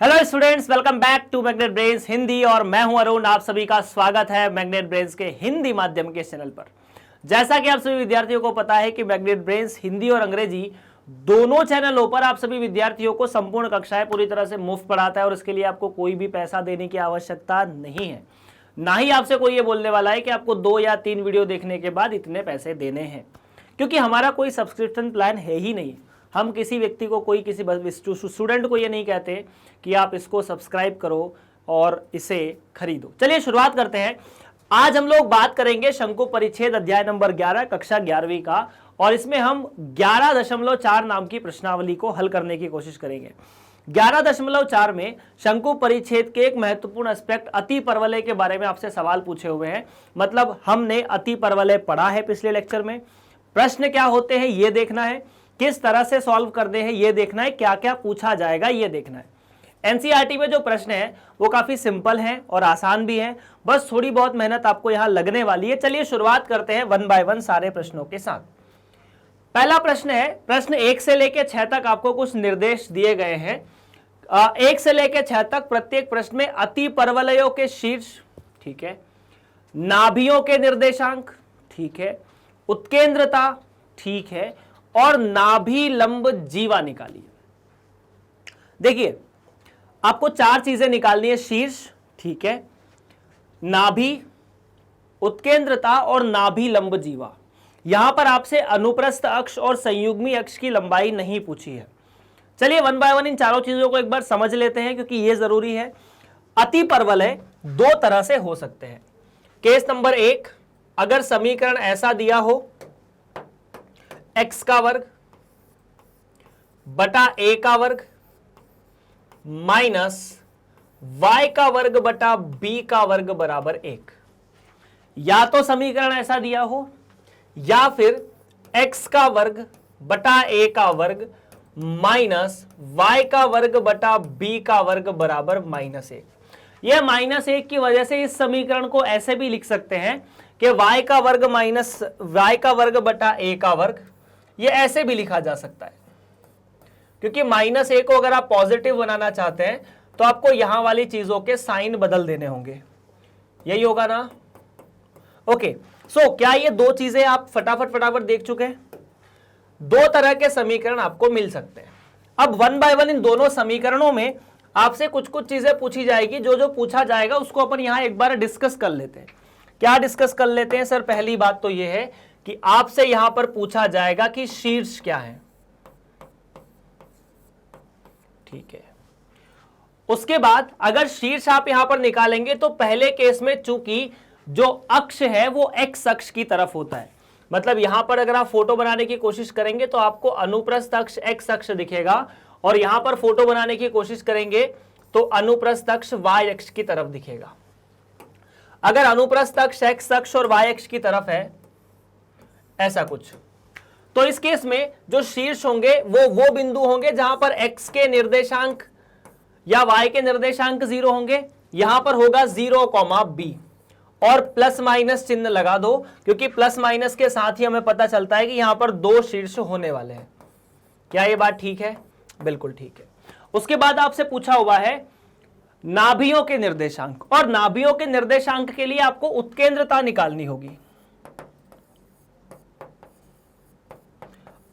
Hello students, welcome back to Magnet Brains Hindi और मैं हूं अरुण। आप सभी का स्वागत है मैग्नेट ब्रेन्स के हिंदी माध्यम के चैनल पर। जैसा कि आप सभी विद्यार्थियों को पता है कि मैग्नेट ब्रेन्स हिंदी और अंग्रेजी दोनों चैनलों पर आप सभी विद्यार्थियों को संपूर्ण कक्षाएं पूरी तरह से मुफ्त पढ़ाता है और इसके लिए आपको कोई भी पैसा देने की आवश्यकता नहीं है। ना ही आपसे कोई ये बोलने वाला है कि आपको 2 या 3 वीडियो देखने के बाद इतने पैसे देने हैं, क्योंकि हमारा कोई सब्सक्रिप्शन प्लान है ही नहीं। हम किसी व्यक्ति को, कोई किसी स्टूडेंट को ये नहीं कहते कि आप इसको सब्सक्राइब करो और इसे खरीदो। चलिए शुरुआत करते हैं। आज हम लोग बात करेंगे शंकु परिच्छेद अध्याय नंबर 11 कक्षा 11वीं का, और इसमें हम 11.4 नाम की प्रश्नावली को हल करने की कोशिश करेंगे। 11.4 में शंकु परिच्छेद के एक महत्वपूर्ण एस्पेक्ट अति परवलय के बारे में आपसे सवाल पूछे हुए हैं। मतलब हमने अति परवलय पढ़ा है पिछले लेक्चर में। प्रश्न क्या होते हैं ये देखना है, किस तरह से सॉल्व करते हैं ये देखना है, क्या क्या पूछा जाएगा ये देखना है। एनसीईआरटी में जो प्रश्न है वो काफी सिंपल हैं और आसान भी हैं, बस थोड़ी बहुत मेहनत आपको यहां लगने वाली है। चलिए शुरुआत करते हैं 1 बाय 1 सारे प्रश्नों के साथ। पहला प्रश्न है, प्रश्न 1 से लेकर 6 तक आपको कुछ निर्देश दिए गए हैं। 1 से लेकर 6 तक प्रत्येक प्रश्न में अति परवलयों के शीर्ष, ठीक है, नाभियों के निर्देशांक, ठीक है, उत्केंद्रता, ठीक है, और नाभि लंब जीवा निकालिए। देखिए आपको 4 चीजें निकालनी है, शीर्ष, ठीक है, नाभि, उत्केंद्रता और नाभि लंब जीवा। यहां पर आपसे अनुप्रस्थ अक्ष और संयुग्मी अक्ष की लंबाई नहीं पूछी है। चलिए 1 बाय 1 इन चारों चीजों को एक बार समझ लेते हैं, क्योंकि यह जरूरी है। अति परवलय 2 तरह से हो सकते हैं। केस नंबर 1, अगर समीकरण ऐसा दिया हो, x का वर्ग बटा a का वर्ग माइनस y का वर्ग बटा b का वर्ग बराबर 1। या तो समीकरण ऐसा दिया हो, या फिर x का वर्ग बटा a का वर्ग माइनस y का वर्ग बटा b का वर्ग बराबर -1। यह -1 की वजह से इस समीकरण को ऐसे भी लिख सकते हैं कि y का वर्ग माइनस y का वर्ग बटा a का वर्ग, ये ऐसे भी लिखा जा सकता है। क्योंकि -1 को अगर आप पॉजिटिव बनाना चाहते हैं तो आपको यहां वाली चीजों के साइन बदल देने होंगे, यही होगा ना। ओके, सो क्या ये 2 चीजें आप फटाफट देख चुके हैं? 2 तरह के समीकरण आपको मिल सकते हैं। अब 1 बाय 1 इन दोनों समीकरणों में आपसे कुछ चीजें पूछी जाएगी। जो पूछा जाएगा उसको अपन यहां एक बार डिस्कस कर लेते हैं। क्या डिस्कस कर लेते हैं सर? पहली बात तो यह है कि आपसे यहां पर पूछा जाएगा कि शीर्ष क्या है, ठीक है। उसके बाद अगर शीर्ष आप यहां पर निकालेंगे तो पहले केस में चूंकि जो अक्ष है वो x अक्ष की तरफ होता है। मतलब यहां पर अगर आप फोटो बनाने की कोशिश करेंगे तो आपको अनुप्रस्थ अक्ष x अक्ष दिखेगा, और यहां पर फोटो बनाने की कोशिश करेंगे तो अनुप्रस्थ अक्ष y अक्ष की तरफ दिखेगा। अगर अनुप्रस्थ अक्ष x अक्ष और y अक्ष की तरफ है ऐसा कुछ, तो इस केस में जो शीर्ष होंगे वो बिंदु होंगे जहां पर x के निर्देशांक या y के निर्देशांक 0 होंगे। यहां पर होगा 0, b, और प्लस माइनस चिन्ह लगा दो, क्योंकि प्लस माइनस के साथ ही हमें पता चलता है कि यहां पर 2 शीर्ष होने वाले हैं। क्या ये बात ठीक है? बिल्कुल ठीक है। उसके बाद आपसे पूछा हुआ है नाभियों के निर्देशांक, और नाभियों के निर्देशांक के लिए आपको उत्केंद्रता निकालनी होगी।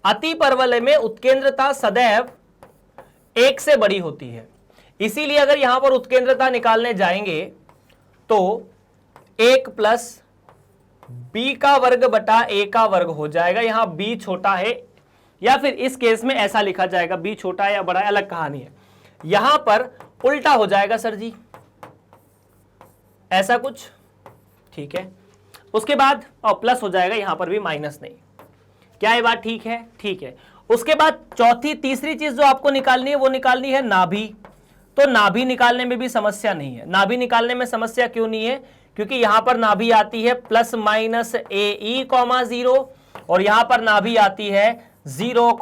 अति परवलय में उत्केंद्रता सदैव 1 से बड़ी होती है, इसीलिए अगर यहां पर उत्केंद्रता निकालने जाएंगे तो 1 प्लस b का वर्ग बटा a का वर्ग हो जाएगा। यहां b छोटा है, या फिर इस केस में ऐसा लिखा जाएगा, b छोटा है या बड़ा है अलग कहानी है। यहां पर उल्टा हो जाएगा सर जी, ऐसा कुछ, ठीक है। उसके बाद प्लस हो जाएगा, यहां पर भी माइनस नहीं। क्या ये बात ठीक है? ठीक है। उसके बाद तीसरी चीज जो आपको निकालनी है वो निकालनी है नाभि। तो नाभि निकालने में भी समस्या नहीं है। नाभि निकालने में समस्या क्यों नहीं है? क्योंकि यहां पर नाभि आती है प्लस माइनस AE, 0, और यहां पर नाभि आती है 0,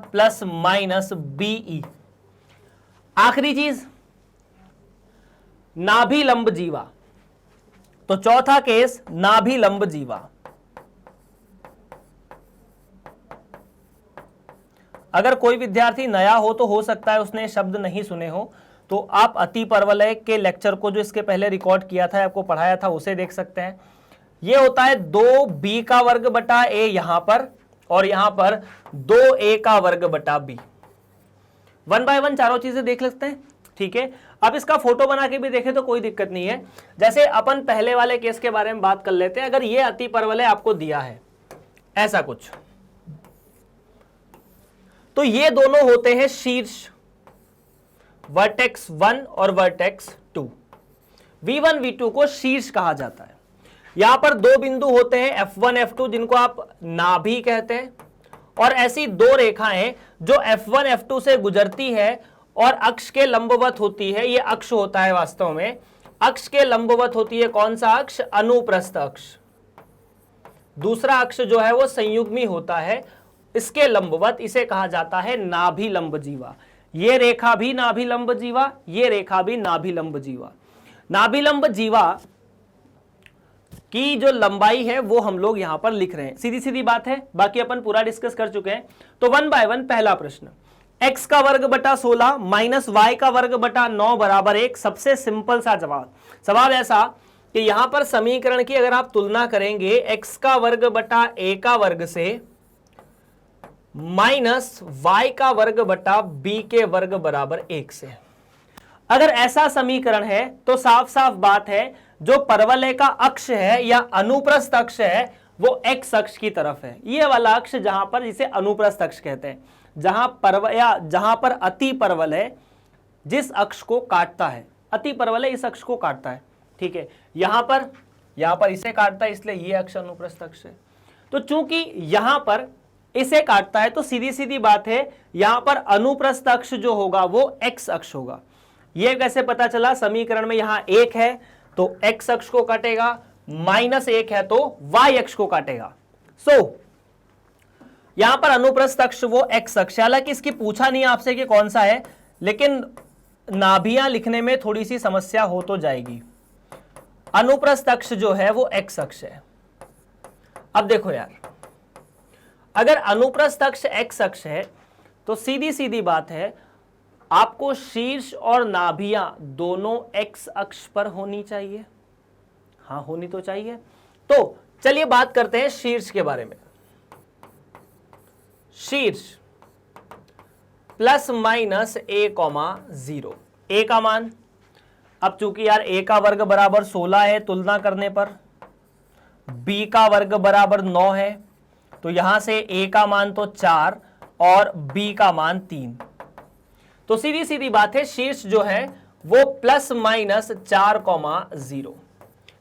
प्लस माइनस BE। आखिरी चीज नाभि लंब जीवा। तो चौथा केस नाभि लंब जीवा। अगर कोई विद्यार्थी नया हो तो हो सकता है उसने शब्द नहीं सुने हो, तो आप अति परवलय के लेक्चर को जो इसके पहले रिकॉर्ड किया था, आपको पढ़ाया था, उसे देख सकते हैं। ये होता है 2b का वर्ग बटा a यहां पर, और यहां पर 2a का वर्ग बटा b। 1 बाय 1 चारों चीजें देख लेते हैं, ठीक है। अब इसका फोटो बना के भी देखें तो कोई दिक्कत नहीं है। जैसे अपन पहले वाले केस के बारे में बात कर लेते हैं। अगर ये अति परवलय आपको दिया है ऐसा कुछ, तो ये दोनों होते हैं शीर्ष, वर्टेक्स 1 और वर्टेक्स 2। V1 V2 को शीर्ष कहा जाता है। यहां पर दो बिंदु होते हैं F1 F2 जिनको आप नाभि कहते हैं, और ऐसी दो रेखाएं जो F1 F2 से गुजरती है और अक्ष के लंबवत होती है। यह अक्ष होता है वास्तव में, अक्ष के लंबवत होती है। कौन सा अक्ष? अनुप्रस्थ अक्ष। दूसरा अक्ष जो है वो संयुग्मी होता है इसके लंबवत, इसे कहा जाता है नाभिलंब जीवा। ये रेखा भी नाभिलंब जीवा, ये रेखा भी नाभिलंब जीवा। नाभिलंब जीवा की जो लंबाई है वो हम लोग यहां पर लिख रहे हैं, सीधी सीधी बात है, बाकी अपन पूरा डिस्कस कर चुके हैं। तो 1 बाय 1 पहला प्रश्न, x का वर्ग बटा 16 माइनस y का वर्ग बटा 9 बराबर 1। सबसे सिंपल सा जवाब। सवाल ऐसा कि यहां पर समीकरण की अगर आप तुलना करेंगे x का वर्ग बटा a का वर्ग से माइनस y का वर्ग बटा b के वर्ग बराबर 1 से, अगर ऐसा समीकरण है तो साफ साफ बात है जो परवलय का अक्ष है या अनुप्रस्थ अक्ष है वो x अक्ष की तरफ है। ये वाला अक्ष जहां पर, जिसे अनुप्रस्थ अक्ष कहते हैं, जहां पर अति परवलय जिस अक्ष को काटता है, अति परवलय इस अक्ष को काटता है, ठीक है। यहां पर इसे काटता है, इसलिए ये अक्ष अनुप्रस्थ अक्ष है। तो चूंकि यहां पर इसे काटता है तो सीधी सीधी बात है यहां पर अनुप्रस्थ अक्ष जो होगा वो x अक्ष होगा। यह कैसे पता चला? समीकरण में यहां 1 है तो x अक्ष को काटेगा, -1 है तो y अक्ष को काटेगा। यहां पर अनुप्रस्थ अक्ष वो x अक्ष, हालांकि इसकी पूछा नहीं आपसे कि कौन सा है, लेकिन नाभियां लिखने में थोड़ी सी समस्या हो तो जाएगी। अनुप्रस्थ अक्ष जो है वो x अक्ष है। अब देखो यार, अगर अनुप्रस्थ अक्ष x अक्ष है तो सीधी सीधी बात है आपको शीर्ष और नाभियां दोनों x अक्ष पर होनी चाहिए। हाँ, होनी तो चाहिए। तो चलिए बात करते हैं शीर्ष के बारे में। शीर्ष प्लस माइनस a,0, a का मान, अब चूंकि यार a का वर्ग बराबर 16 है, तुलना करने पर b का वर्ग बराबर 9 है, तो यहां से a का मान तो 4 और b का मान 3। तो सीधी सीधी बात है शीर्ष जो है वो प्लस माइनस 4,0।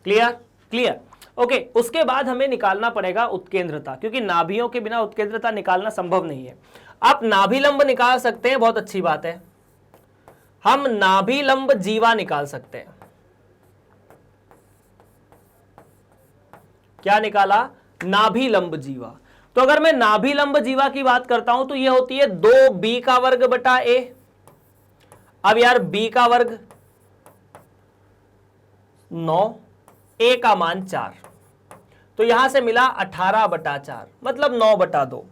क्लियर? ओके। उसके बाद हमें निकालना पड़ेगा उत्केंद्रता, क्योंकि नाभियों के बिना उत्केंद्रता निकालना संभव नहीं है। आप नाभिलंब निकाल सकते हैं, बहुत अच्छी बात है। हम नाभिलंब जीवा निकाल सकते हैं। क्या निकाला? नाभिलंब जीवा। तो अगर मैं नाभिलंब जीवा की बात करता हूं तो यह होती है 2b का वर्ग बटा a। अब यार b का वर्ग 9, a का मान 4, तो यहां से मिला 18/4, मतलब 9/2।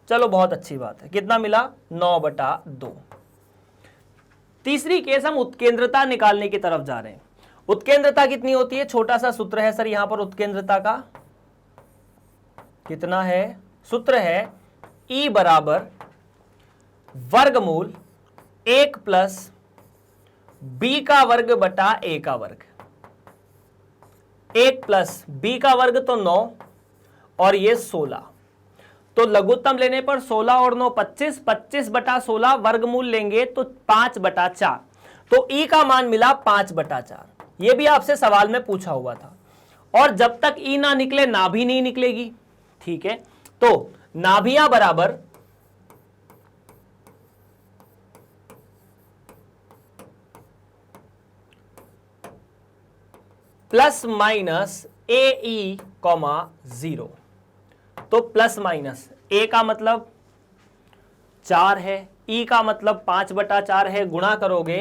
चलो बहुत अच्छी बात है। कितना मिला? 9/2। तीसरी केस, हम उत्केंद्रता निकालने की तरफ जा रहे हैं। उत्केंद्रता कितनी होती है? छोटा सा सूत्र है सर यहां पर उत्केंद्रता का। कितना है? सूत्र है E बराबर वर्गमूल 1 प्लस b का वर्ग बटा a का वर्ग। 1 प्लस b का वर्ग तो 9 और ये 16, तो लघुत्तम लेने पर 16 और 9 25, 25/16 वर्गमूल लेंगे तो 5/4, तो e का मान मिला 5/4। ये भी आपसे सवाल में पूछा हुआ था। और जब तक e ना निकले नाभि नहीं निकलेगी, ठीक है। तो नाभियां बराबर प्लस माइनस AE,0। तो प्लस माइनस a का मतलब 4 है, e का मतलब 5/4 है, गुणा करोगे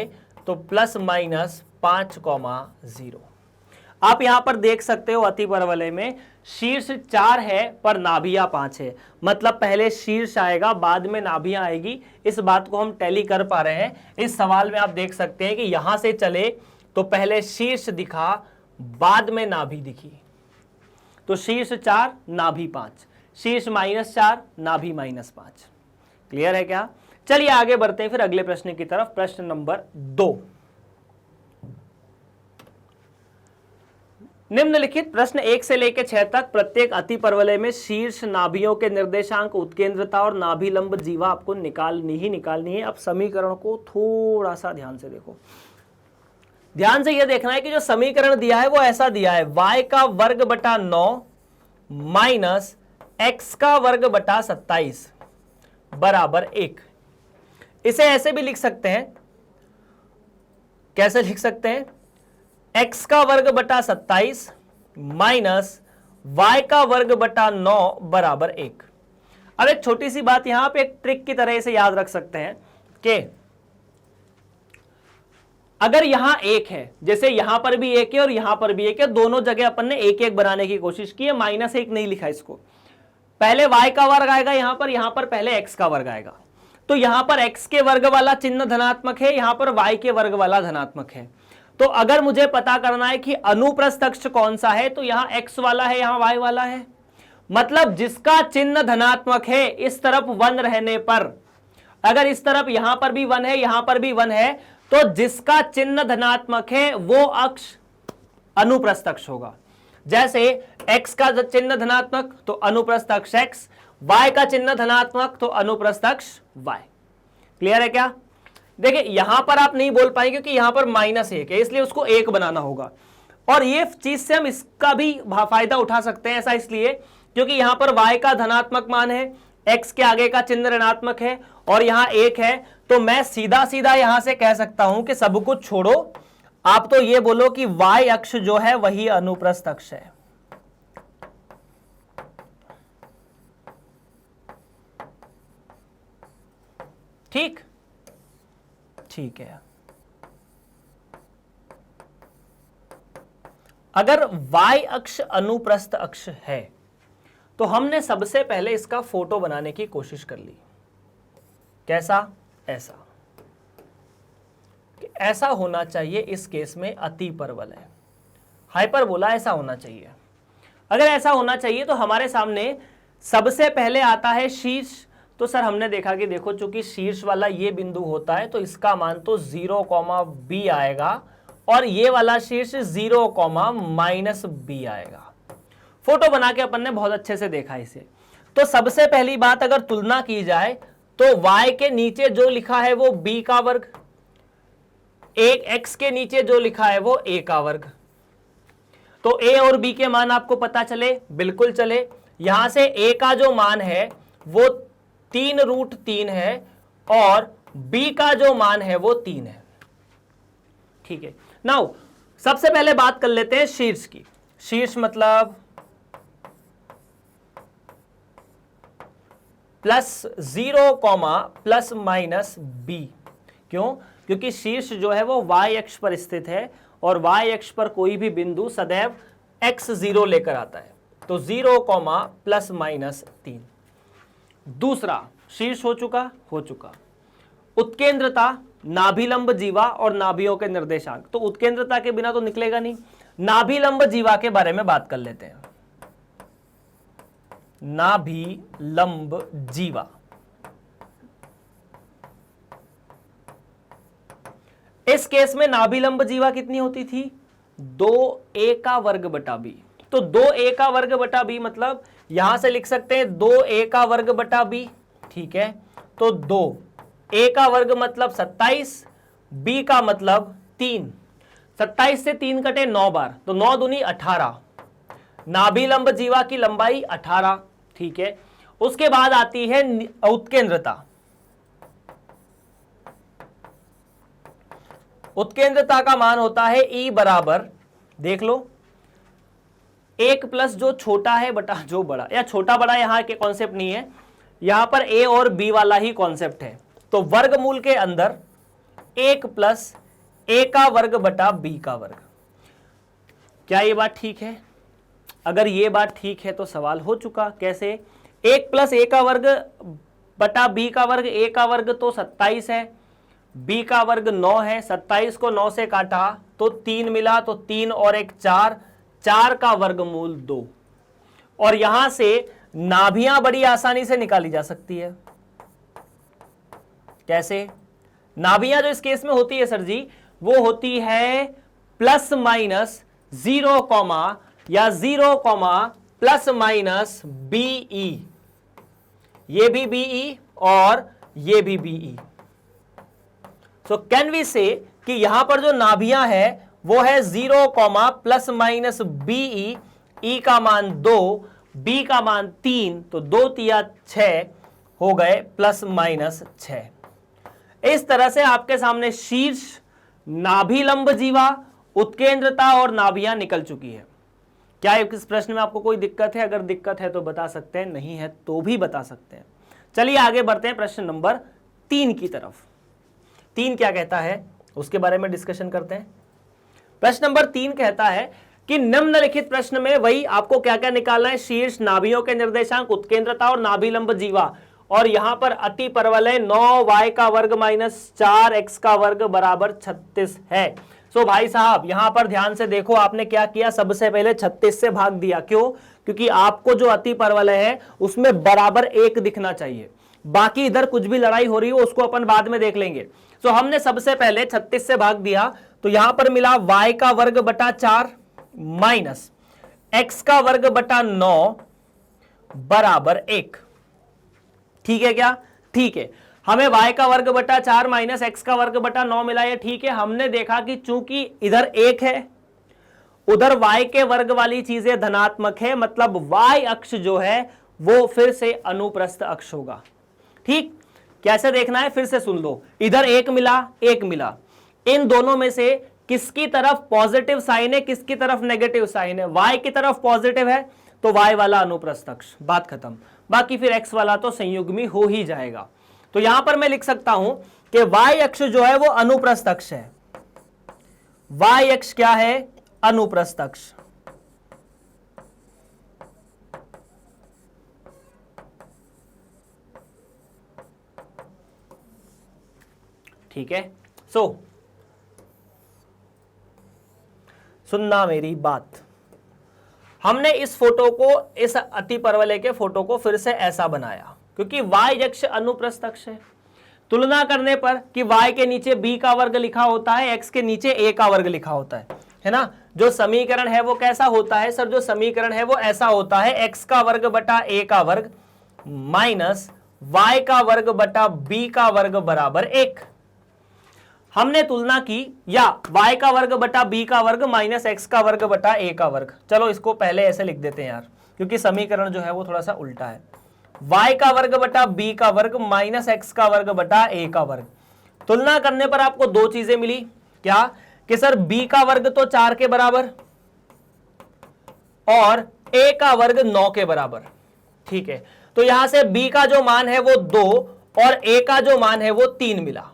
तो प्लस माइनस 5,0। आप यहां पर देख सकते हो अति परवलय में शीर्ष 4 है पर नाभियां 5 है, मतलब पहले शीर्ष आएगा बाद में नाभियां आएगी। इस बात को हम टैली कर पा रहे हैं। इस सवाल में आप देख सकते हैं कि यहां से चले तो पहले शीर्ष दिखा बाद में नाभि दिखी, तो शीर्ष 4 नाभि 5, शीर्ष -4 नाभि -5। क्लियर है क्या? चलिए आगे बढ़ते हैं फिर अगले प्रश्न की तरफ। प्रश्न नंबर 2, निम्नलिखित प्रश्न 1 से लेकर 6 तक प्रत्येक अति परवलय में शीर्ष नाभियों के निर्देशांक, उत्केंद्रता और नाभि लंब जीवा आपको निकालनी है। अब समीकरण को थोड़ा सा ध्यान से देखो। ध्यान से यह देखना है कि जो समीकरण दिया है वो ऐसा दिया है, y का वर्ग बटा 9 माइनस x का वर्ग बटा 27 बराबर 1। इसे ऐसे भी लिख सकते हैं, कैसे लिख सकते हैं? x का वर्ग बटा 27 माइनस y का वर्ग बटा 9 बराबर 1। अब एक छोटी सी बात यहां पे एक ट्रिक की तरह इसे याद रख सकते हैं कि अगर यहां 1 है, जैसे यहां पर भी 1 है और यहां पर भी 1 है, दोनों जगह अपन ने 1 बनाने की कोशिश की है, -1 नहीं लिखा इसको। पहले y का वर्ग आएगा यहां पर पहले x का वर्ग आएगा। तो यहां पर x के वर्ग वाला चिन्ह धनात्मक है, यहां पर y के वर्ग वाला धनात्मक है। तो अगर मुझे पता करना है कि अनुप्रस्थ अक्ष कौन सा है, तो यहां x वाला है, यहां y वाला है। मतलब जिसका चिन्ह धनात्मक है इस तरफ 1 रहने पर, अगर इस तरफ यहां पर भी 1 है, यहां पर भी 1 है, तो जिसका चिन्ह धनात्मक है वो अक्ष अनुप्रस्थ अक्ष होगा। जैसे x का चिन्ह धनात्मक तो अनुप्रस्थ अक्ष x, y का चिन्ह धनात्मक तो अनुप्रस्थ अक्ष y। क्लियर है क्या? देखिए यहां पर आप नहीं बोल पाएंगे क्योंकि यहां पर -1 है, इसलिए उसको 1 बनाना होगा। और ये चीज से हम इसका भी फायदा उठा सकते हैं, ऐसा इसलिए क्योंकि यहां पर y का धनात्मक मान है, x के आगे का चिन्ह ऋणात्मक है और यहां 1 है, तो मैं सीधा सीधा यहां से कह सकता हूं कि सब कुछ छोड़ो, आप तो ये बोलो कि y अक्ष जो है वही अनुप्रस्थ अक्ष है। ठीक है। अगर y अक्ष अनुप्रस्थ अक्ष है तो हमने सबसे पहले इसका फोटो बनाने की कोशिश कर ली। कैसा? ऐसा कि ऐसा होना चाहिए। इस केस में अति परवलय, हाइपरबोला ऐसा होना चाहिए। अगर ऐसा होना चाहिए तो हमारे सामने सबसे पहले आता है शीर्ष। तो सर हमने देखा कि देखो चूंकि शीर्ष वाला ये बिंदु होता है तो इसका मान तो 0, b आएगा और ये वाला शीर्ष 0, -b आएगा। फोटो बना के अपन ने बहुत अच्छे से देखा इसे। तो सबसे पहली बात अगर तुलना की जाए तो y के नीचे जो लिखा है वो b का वर्ग, एक x के नीचे जो लिखा है वो a का वर्ग। तो a और b के मान आपको पता चले? बिल्कुल चले। यहां से a का जो मान है वो 3√3 है और b का जो मान है वो 3 है। ठीक है। नाउ सबसे पहले बात कर लेते हैं शीर्ष की। शीर्ष मतलब +0, ±b। क्यों? क्योंकि शीर्ष जो है वो y अक्ष पर स्थित है और y अक्ष पर कोई भी बिंदु सदैव x0 लेकर आता है। तो 0, ±3। दूसरा शीर्ष हो चुका। उत्केंद्रता, नाभिलंब जीवा और नाभियों के निर्देशांक। तो उत्केंद्रता के बिना तो निकलेगा नहीं। नाभिलंब जीवा के बारे में बात कर लेते हैं। नाभिलंब जीवा, इस केस में नाभिलंब जीवा कितनी होती थी? 2a का वर्ग बटा b। तो 2a का वर्ग बटा b मतलब यहां से लिख सकते हैं 2a का वर्ग बटा b। ठीक है। तो 2a का वर्ग मतलब 27, b का मतलब 3। 27 से 3 कटे 9 बार, तो 9 दूनी 18। नाभिलंब जीवा की लंबाई 18। ठीक है। उसके बाद आती है उत्केंद्रता। उत्केंद्रता का मान होता है E बराबर, देख लो, 1 प्लस जो छोटा है बटा जो बड़ा, या छोटा बड़ा यहां के कॉन्सेप्ट नहीं है, यहां पर A और B वाला ही कॉन्सेप्ट है। तो वर्गमूल के अंदर 1 प्लस a का वर्ग बटा b का वर्ग। क्या ये बात ठीक है? अगर ये बात ठीक है तो सवाल हो चुका। कैसे? 1 + a का वर्ग बटा b का वर्ग, a का वर्ग तो 27 है, b का वर्ग 9 है, 27 को 9 से काटा तो 3 मिला, तो 3 और 1 4, 4 का वर्गमूल 2। और यहां से नाभियां बड़ी आसानी से निकाली जा सकती है। कैसे? नाभियां जो इस केस में होती है सर जी, वो होती है ±0, या 0, ±BE। ये भी BE और ये भी BE। सो कैन वी से कि यहां पर जो नाभियां है वो है 0, ±BE, E का मान 2, B का मान 3, तो 2 तिया 6 हो गए, ±6। इस तरह से आपके सामने शीर्ष, नाभिलंब जीवा, उत्केंद्रता और नाभियां निकल चुकी है। क्या इस प्रश्न में आपको कोई दिक्कत है? अगर दिक्कत है तो बता सकते हैं, नहीं है तो भी बता सकते हैं। चलिए आगे बढ़ते हैं प्रश्न नंबर 3 की तरफ। 3 क्या कहता है उसके बारे में डिस्कशन करते हैं। प्रश्न नंबर 3 कहता है कि निम्नलिखित प्रश्न में वही आपको क्या क्या निकालना है? शीर्ष, नाभियों के निर्देशांक, उत्केंद्रता और नाभिलंब जीवा। और यहां पर अति परवलय 9y का वर्ग -4x का वर्ग बराबर 36 है। सो भाई साहब यहां पर ध्यान से देखो, आपने क्या किया? सबसे पहले 36 से भाग दिया। क्यों? क्योंकि आपको जो अति परवलय है उसमें बराबर 1 दिखना चाहिए। बाकी इधर कुछ भी लड़ाई हो रही हो उसको अपन बाद में देख लेंगे। सो हमने सबसे पहले 36 से भाग दिया, तो यहां पर मिला y का वर्ग बटा 4 माइनस x का वर्ग बटा 9 बराबर 1। ठीक है क्या? ठीक है। हमें y का वर्ग बटा 4 माइनस x का वर्ग बटा 9 मिला है। ठीक है, हमने देखा कि चूंकि इधर 1 है, उधर y के वर्ग वाली चीजें धनात्मक है, मतलब y अक्ष जो है वो फिर से अनुप्रस्थ अक्ष होगा। ठीक, कैसे देखना है फिर से सुन लो। इधर 1 मिला, 1 मिला, इन दोनों में से किसकी तरफ पॉजिटिव साइन है, किसकी तरफ नेगेटिव साइन है? y की तरफ पॉजिटिव है तो y वाला अनुप्रस्थ अक्ष, बात खत्म। बाकी फिर x वाला तो संयुग्मी हो ही जाएगा। तो यहां पर मैं लिख सकता हूं कि y अक्ष जो है वो अनुप्रस्थ अक्ष है। y अक्ष क्या है? अनुप्रस्थ अक्ष। ठीक है। सुनना मेरी बात। हमने इस फोटो को, इस अति परवलय के फोटो को फिर से ऐसा बनाया क्योंकि y अक्ष अनुप्रस्थ अक्ष है। तुलना करने पर कि y के नीचे b का वर्ग लिखा होता है, x के नीचे a का वर्ग लिखा होता है ना। जो समीकरण है वो कैसा होता है सर? जो समीकरण है वो ऐसा होता है, x का वर्ग बटा a का वर्ग माइनस y का वर्ग बटा b का वर्ग बराबर 1। हमने तुलना की, या y का वर्ग बटा b का वर्ग माइनस x का वर्ग बटा a का वर्ग। चलो इसको पहले ऐसे लिख देते हैं यार, क्योंकि समीकरण जो है वो थोड़ा सा उल्टा है। y का वर्ग बटा b का वर्ग माइनस x का वर्ग बटा a का वर्ग। तुलना करने पर आपको दो चीजें मिली। क्या? कि सर b का वर्ग तो 4 के बराबर और a का वर्ग 9 के बराबर। ठीक है, तो यहां से b का जो मान है वो 2 और a का जो मान है वो 3 मिला।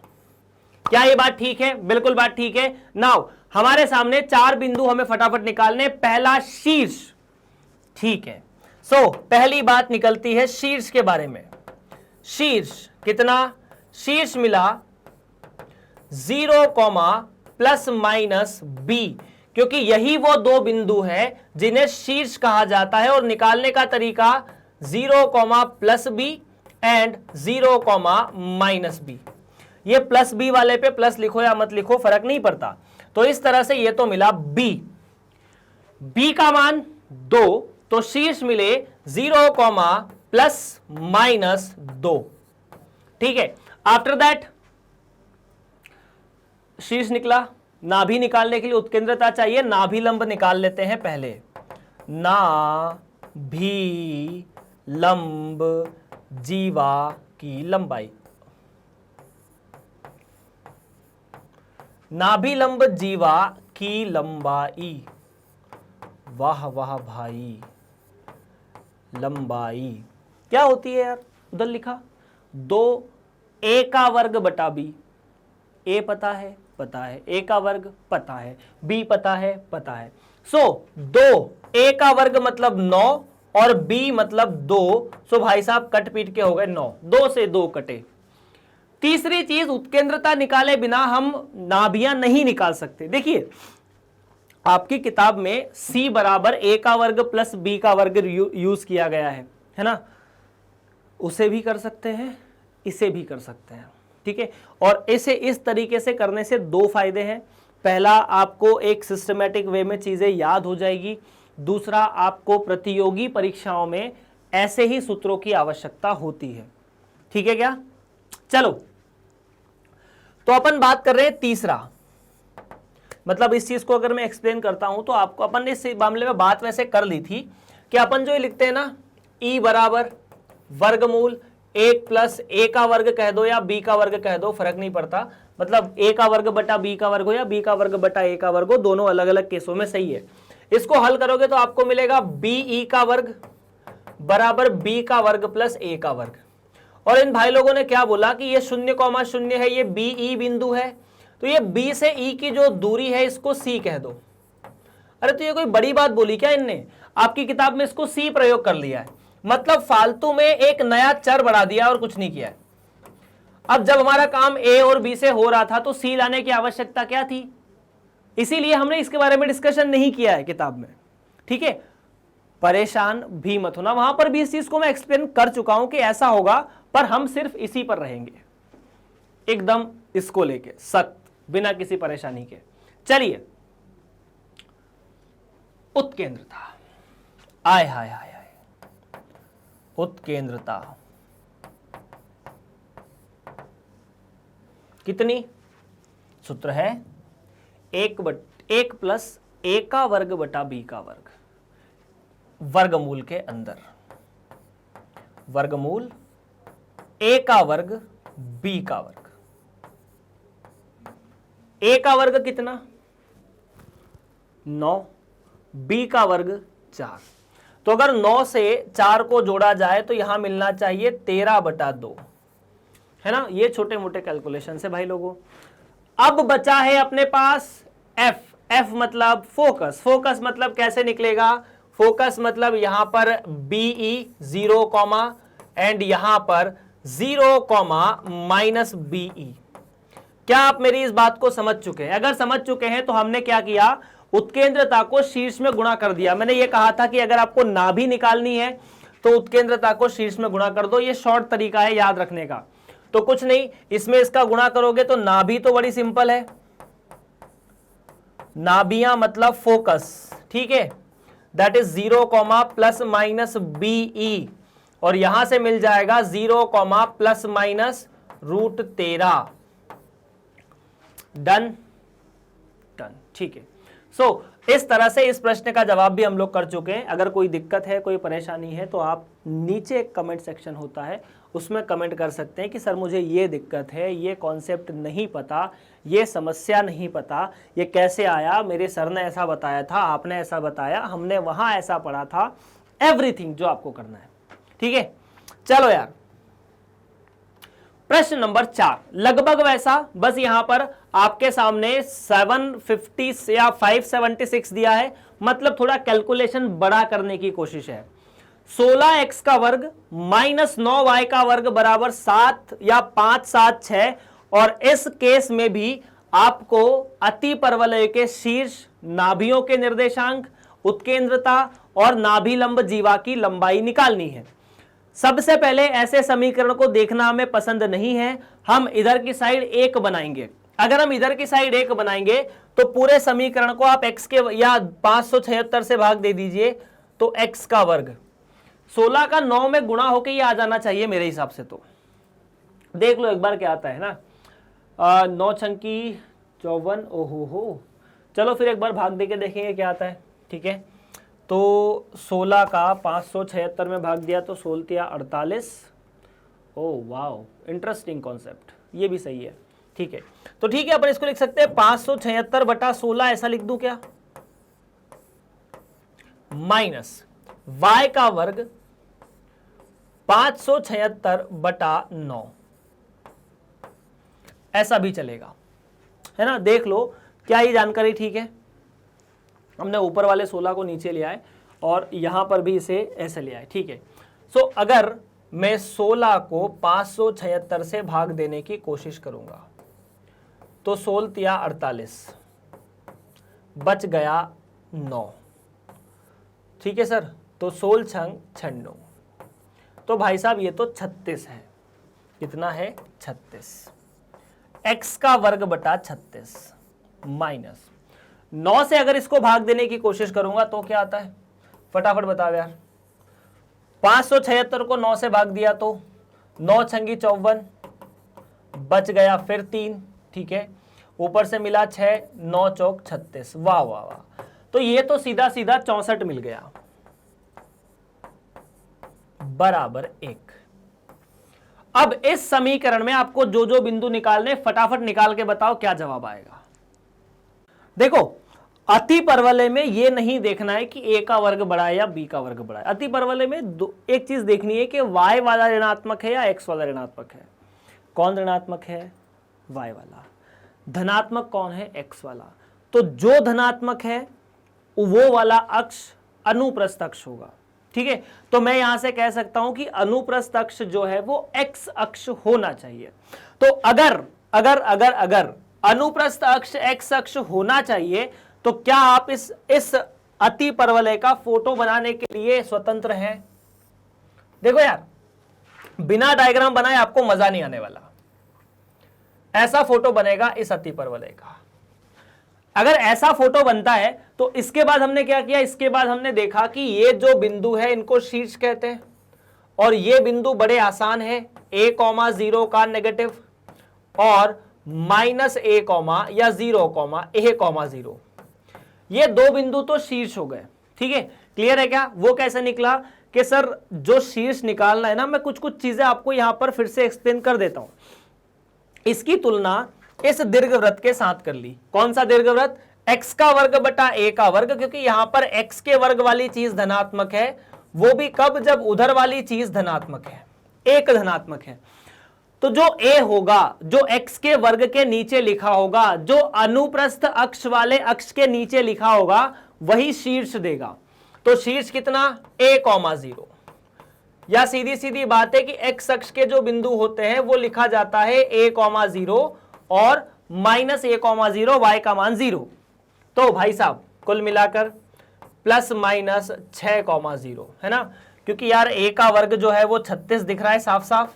क्या ये बात ठीक है? बिल्कुल बात ठीक है। नाउ हमारे सामने 4 बिंदु हमें फटाफट निकालने। पहला शीर्ष। ठीक है, सो पहली बात निकलती है शीर्ष के बारे में। शीर्ष कितना? शीर्ष मिला 0, ±b, क्योंकि यही वो दो बिंदु है जिन्हें शीर्ष कहा जाता है। और निकालने का तरीका 0, +b एंड 0, -b। ये +b वाले पे प्लस लिखो या मत लिखो फर्क नहीं पड़ता। तो इस तरह से ये तो मिला b। b का मान 2, तो शीर्ष मिले 0, ±2। ठीक है, आफ्टर दैट शीर्ष निकला। नाभि निकालने के लिए उत्केंद्रता चाहिए, नाभि लंब निकाल लेते हैं पहले। नाभि लंब जीवा की लंबाई, नाभि लंब जीवा की लंबाई, वाह वाह भाई, लंबाई क्या होती है यार? उधर लिखा 2a का वर्ग बटा b। a पता है, पता है, a का वर्ग पता है, b पता है। सो 2, a का वर्ग मतलब 9 और b मतलब 2। सो भाई साहब कट पीट के हो गए 9, 2 से 2 कटे। तीसरी चीज, उत्केंद्रता निकाले बिना हम नाभियां नहीं निकाल सकते। देखिए आपकी किताब में c बराबर a का वर्ग प्लस b का वर्ग यूज किया गया है ना, उसे भी कर सकते हैं, इसे भी कर सकते हैं, ठीक है। और इसे इस तरीके से करने से 2 फायदे हैं। पहला, आपको एक सिस्टमेटिक वे में चीजें याद हो जाएगी। दूसरा, आपको प्रतियोगी परीक्षाओं में ऐसे ही सूत्रों की आवश्यकता होती है, ठीक है क्या। चलो तो अपन बात कर रहे हैं तीसरा, मतलब इस चीज को अगर मैं एक्सप्लेन करता हूं तो आपको, अपन ने इस मामले में बात वैसे कर ली थी कि अपन जो लिखते हैं ना, e बराबर वर्गमूल 1 प्लस a का वर्ग कह दो या b का वर्ग कह दो, फर्क नहीं पड़ता। मतलब a का वर्ग बटा b का वर्ग हो या b का वर्ग बटा a का वर्ग हो, दोनों अलग अलग केसों में सही है। इसको हल करोगे तो आपको मिलेगा be का वर्ग बराबर b का वर्ग प्लस a का वर्ग। और इन भाई लोगों ने क्या बोला कि ये 0,0 है, ये be बिंदु है, तो ये b से e की जो दूरी है इसको c कह दो। अरे तो ये कोई बड़ी बात बोली क्या इनने, आपकी किताब में इसको c प्रयोग कर लिया है, मतलब फालतू में एक नया चर बढ़ा दिया और कुछ नहीं किया है। अब जब हमारा काम a और b से हो रहा था तो c लाने की आवश्यकता क्या थी, इसीलिए हमने इसके बारे में डिस्कशन नहीं किया है किताब में, ठीक है। परेशान भी मत होना, वहां पर भी इस चीज को मैं एक्सप्लेन कर चुका हूं कि ऐसा होगा, पर हम सिर्फ इसी पर रहेंगे एकदम इसको लेके सख्त, बिना किसी परेशानी के। चलिए, उत्केंद्रता, आय हाय हाय हाय, उत्केंद्रता कितनी, सूत्र है 1 प्लस a का वर्ग बटा b का वर्ग, वर्गमूल के अंदर, वर्गमूल a का वर्ग b का वर्ग। a का वर्ग कितना 9, b का वर्ग 4। तो अगर 9 से 4 को जोड़ा जाए तो यहां मिलना चाहिए 13/2, है ना। ये छोटे मोटे कैलकुलेशन है भाई लोगों। अब बचा है अपने पास f, f मतलब फोकस, फोकस मतलब कैसे निकलेगा, फोकस मतलब यहां पर BE 0, एंड यहां पर 0, माइनस BE। क्या आप मेरी इस बात को समझ चुके हैं? अगर समझ चुके हैं तो हमने क्या किया, उत्केंद्रता को शीर्ष में गुणा कर दिया। मैंने ये कहा था कि अगर आपको नाभि निकालनी है तो उत्केंद्रता को शीर्ष में गुणा कर दो, ये शॉर्ट तरीका है याद रखने का। तो कुछ नहीं, इसमें इसका गुणा करोगे तो नाभि तो बड़ी सिंपल है, नाभियां मतलब फोकस, ठीक है, that is 0, plus minus BE, और यहां से मिल जाएगा 0, प्लस माइनस √13। डन डन, ठीक है। सो इस तरह से इस प्रश्न का जवाब भी हम लोग कर चुके हैं। अगर कोई दिक्कत है, कोई परेशानी है तो आप नीचे एक कमेंट सेक्शन होता है, उसमें कमेंट कर सकते हैं कि सर मुझे ये दिक्कत है, ये कॉन्सेप्ट नहीं पता, ये समस्या नहीं पता, ये कैसे आया, मेरे सर ने ऐसा बताया था, आपने ऐसा बताया, हमने वहां ऐसा पढ़ा था, एवरीथिंग जो आपको करना है, ठीक है। चलो यार, प्रश्न नंबर 4 लगभग वैसा, बस यहां पर आपके सामने 750 या 576 दिया है, मतलब थोड़ा कैलकुलेशन बड़ा करने की कोशिश है। 16x का वर्ग माइनस 9y का वर्ग बराबर 7 या 5, 7, 6, और इस केस में भी आपको अति परवलय के शीर्ष, नाभियों के निर्देशांक, उत्केंद्रता और नाभिलंब जीवा की लंबाई निकालनी है। सबसे पहले ऐसे समीकरण को देखना हमें पसंद नहीं है, हम इधर की साइड 1 बनाएंगे। अगर हम इधर की साइड 1 बनाएंगे तो पूरे समीकरण को आप x के या 576 से भाग दे दीजिए, तो x का वर्ग 16 का 9 में गुणा होके ये आ जाना चाहिए मेरे हिसाब से। तो देख लो एक बार क्या आता है ना, 9 छंकी 54, ओहो हो। चलो फिर एक बार भाग दे के देखेंगे क्या आता है, ठीक है। तो 16 का 576 में भाग दिया तो 16 या 48। ओह वाओ, इंटरेस्टिंग कॉन्सेप्ट, ये भी सही है, ठीक है। तो ठीक है, अपन इसको लिख सकते हैं 576/16, ऐसा लिख दूं क्या, माइनस y का वर्ग 576/9, ऐसा भी चलेगा। है ना, देख लो क्या ये जानकारी ठीक है। हमने ऊपर वाले 16 को नीचे ले आए और यहां पर भी इसे ऐसे ले आए, ठीक है। सो अगर मैं 16 को 576 से भाग देने की कोशिश करूंगा तो 16 तिया 48, बच गया 9, ठीक है सर। तो 16 छंग 96, तो भाई साहब ये तो 36 है। कितना है? 36। x का वर्ग बटा 36 माइनस 9 से अगर इसको भाग देने की कोशिश करूंगा तो क्या आता है, फटाफट बताओ यार। 576 को 9 से भाग दिया तो 9 छंगी 54, बच गया फिर 3, ठीक है। ऊपर से मिला 6, 9 चौक 36, वाह वाह वाह। तो ये तो सीधा सीधा 64 मिल गया, बराबर 1। अब इस समीकरण में आपको जो जो बिंदु निकालने, फटाफट निकाल के बताओ क्या जवाब आएगा। देखो, अति परवलय में ये नहीं देखना है कि a का वर्ग बड़ा है या b का वर्ग बड़ा है। अति परवलय में एक चीज देखनी है कि y वाला ऋणात्मक है या x वाला ऋणात्मक है। कौन ऋणात्मक है? y वाला। धनात्मक कौन है? x वाला। तो जो धनात्मक है वो वाला अक्ष अनुप्रस्थ अक्ष होगा, ठीक है। तो मैं यहां से कह सकता हूं कि अनुप्रस्थ अक्ष जो है वो x अक्ष होना चाहिए। तो अगर अगर अगर अगर अनुप्रस्थ अक्ष x अक्ष होना चाहिए तो क्या आप इस अति परवलय का फोटो बनाने के लिए स्वतंत्र हैं? देखो यार, बिना डायग्राम बनाए आपको मजा नहीं आने वाला। ऐसा फोटो बनेगा इस अति परवलय का। अगर ऐसा फोटो बनता है तो इसके बाद हमने क्या किया, इसके बाद हमने देखा कि ये जो बिंदु है इनको शीर्ष कहते हैं और ये बिंदु बड़े आसान है, a,0 का नेगेटिव और -a, या 0,a,0। ये दो बिंदु तो शीर्ष हो गए, ठीक है। क्लियर है क्या? वो कैसे निकला कि सर जो शीर्ष निकालना है ना, मैं कुछ कुछ चीजें आपको यहां पर फिर से एक्सप्लेन कर देता हूं। इसकी तुलना इस दीर्घवृत्त के साथ कर ली। कौन सा दीर्घवृत्त? x का वर्ग बटा a का वर्ग, क्योंकि यहां पर x के वर्ग वाली चीज धनात्मक है, वो भी कब? जब उधर वाली चीज धनात्मक है, एक धनात्मक है। तो जो a होगा, जो x के वर्ग के नीचे लिखा होगा, जो अनुप्रस्थ अक्ष वाले अक्ष के नीचे लिखा होगा, वही शीर्ष देगा। तो शीर्ष कितना? a,0। या सीधी सीधी बात है कि x अक्ष के जो बिंदु होते हैं वो लिखा जाता है a,0 और -a,0, y का मान 0। तो भाई साहब कुल मिलाकर ±6,0 है ना, क्योंकि यार a का वर्ग जो है वो 36 दिख रहा है साफ साफ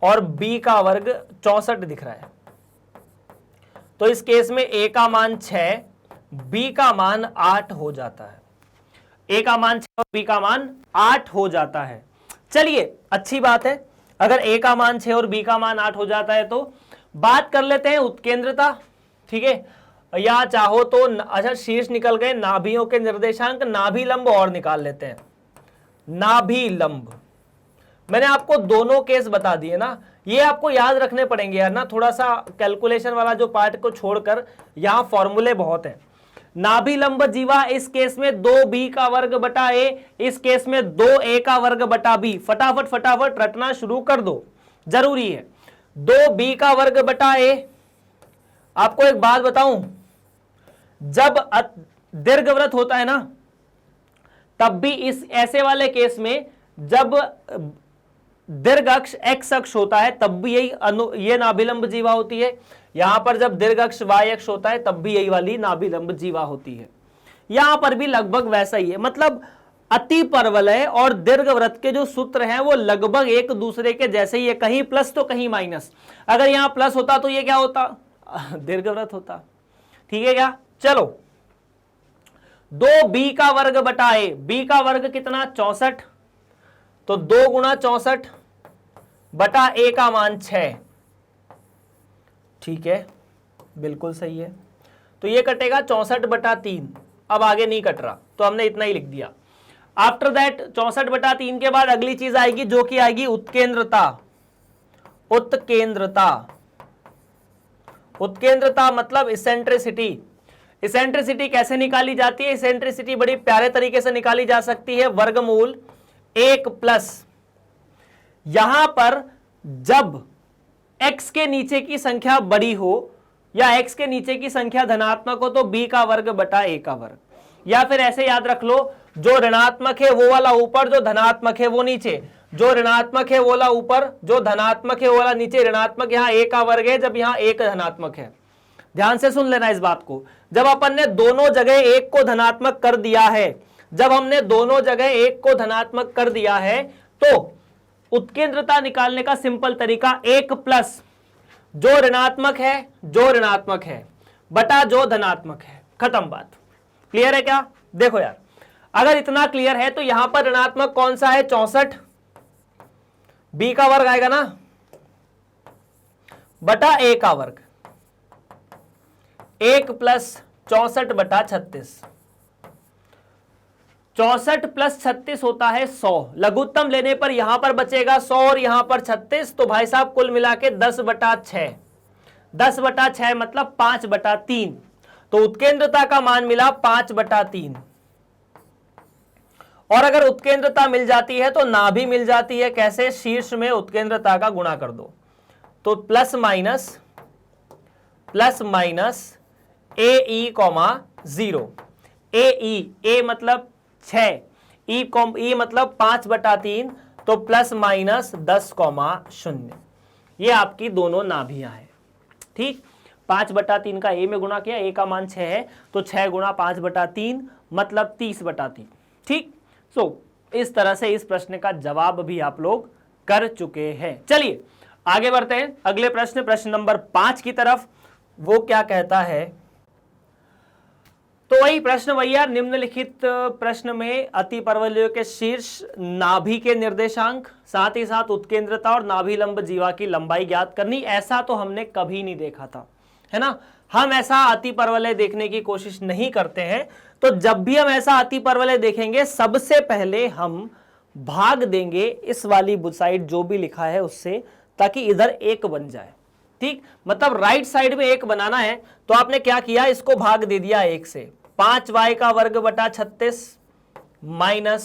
और b का वर्ग 64 दिख रहा है। तो इस केस में a का मान 6, b का मान 8 हो जाता है। a का मान 6 और b का मान 8 हो जाता है। चलिए अच्छी बात है, अगर a का मान 6 और b का मान 8 हो जाता है तो बात कर लेते हैं उत्केंद्रता, ठीक है। या चाहो तो अच्छा शीर्ष निकल गए, नाभियों के निर्देशांक, नाभि लंब और निकाल लेते हैं। नाभि लंब मैंने आपको दोनों केस बता दिए ना, ये आपको याद रखने पड़ेंगे यार ना, थोड़ा सा कैलकुलेशन वाला जो पार्ट को छोड़कर यहां फॉर्मूले बहुत हैं। नाभि लंब जीवा इस केस में 2b का वर्ग बटा a, इस केस में 2a का वर्ग बटा b। फटाफट फटाफट रटना शुरू कर दो, जरूरी है। 2b का वर्ग बटा a। आपको एक बात बताऊं, जब दीर्घवृत्त होता है ना तब भी इस ऐसे वाले केस में जब दीर्घ अक्ष x अक्ष होता है तब भी ये नाभिलंब जीवा होती है। यहां पर जब दीर्घ अक्ष y अक्ष होता है तब भी यही वाली नाभिलंब जीवा होती है। यहां पर भी लगभग वैसा ही है, मतलब अति परवलय और दीर्घवृत्त के जो सूत्र हैं वो लगभग एक दूसरे के जैसे ही है, कहीं प्लस तो कहीं माइनस। अगर यहां प्लस होता तो ये क्या होता? दीर्घवृत्त होता, ठीक है क्या? चलो 2b का वर्ग बटा a, b का वर्ग कितना? 64, तो 2 गुणा 64 बटा a का मान 6, ठीक है, बिल्कुल सही है। तो ये कटेगा 64 बटा 3, अब आगे नहीं कट रहा तो हमने इतना ही लिख दिया। आफ्टर दैट 64 बटा 3 के बाद अगली चीज आएगी जो कि आएगी उत्केंद्रता। उत्केंद्रता, उत्केंद्रता मतलब इसेंट्रिसिटी। इसेंट्रिसिटी कैसे निकाली जाती है? इसेंट्रिसिटी बड़ी प्यारे तरीके से निकाली जा सकती है, वर्गमूल 1 प्लस, यहां पर जब x के नीचे की संख्या बड़ी हो या x के नीचे की संख्या धनात्मक हो तो b का वर्ग बटा a का वर्ग, या फिर ऐसे याद रख लो, जो ऋणात्मक है वो वाला ऊपर, जो धनात्मक है वो नीचे, जो ऋणात्मक है वो वाला ऊपर, जो धनात्मक है वो वाला नीचे। ऋणात्मक यहाँ a का वर्ग है जब यहाँ एक धनात्मक है। ध्यान से सुन लेना इस बात को, जब अपन ने दोनों जगह एक को धनात्मक कर दिया है, जब हमने दोनों जगह एक को धनात्मक कर दिया है तो उत्केंद्रता निकालने का सिंपल तरीका 1 प्लस जो ऋणात्मक है बटा जो धनात्मक है, खत्म बात। क्लियर है क्या? देखो यार, अगर इतना क्लियर है तो यहां पर ऋणात्मक कौन सा है? 64, b का वर्ग आएगा ना बटा a का वर्ग, 1 प्लस 64 बटा 36। 64 प्लस 36 होता है 100। लघुत्तम लेने पर यहां पर बचेगा 100 और यहां पर 36, तो भाई साहब कुल मिला के 10 बटा 6। 10 बटा 6 मतलब 5 बटा 3, तो उत्केंद्रता का मान मिला 5 बटा 3। और अगर उत्केंद्रता मिल जाती है तो नाभि मिल जाती है। कैसे? शीर्ष में उत्केंद्रता का गुणा कर दो, तो प्लस माइनस AE, 0। ए मतलब 6, ई मतलब 5 बटा 3, तो प्लस माइनस 10, 0। ये आपकी दोनों नाभियां हैं। ठीक, 5 बटा 3 का ए में गुणा किया, ए का मान 6 है, तो 6 गुणा 5 बटा 3 मतलब 30 बटा 3। ठीक, सो इस तरह से इस प्रश्न का जवाब भी आप लोग कर चुके हैं। चलिए आगे बढ़ते हैं अगले प्रश्न नंबर 5 की तरफ। वो क्या कहता है? तो वही प्रश्न भैया, निम्नलिखित प्रश्न में अति परवलयों के शीर्ष, नाभि के निर्देशांक, साथ ही साथ उत्केंद्रता और नाभि लंब जीवा की लंबाई ज्ञात करनी। ऐसा तो हमने कभी नहीं देखा था, है ना। हम ऐसा अति परवलय देखने की कोशिश नहीं करते हैं, तो जब भी हम ऐसा अति परवलय देखेंगे सबसे पहले हम भाग देंगे इस वाली साइड जो भी लिखा है उससे, ताकि इधर 1 बन जाए। ठीक, मतलब राइट साइड में 1 बनाना है, तो आपने क्या किया, इसको भाग दे दिया 1 से। 5y का वर्ग बटा 36 माइनस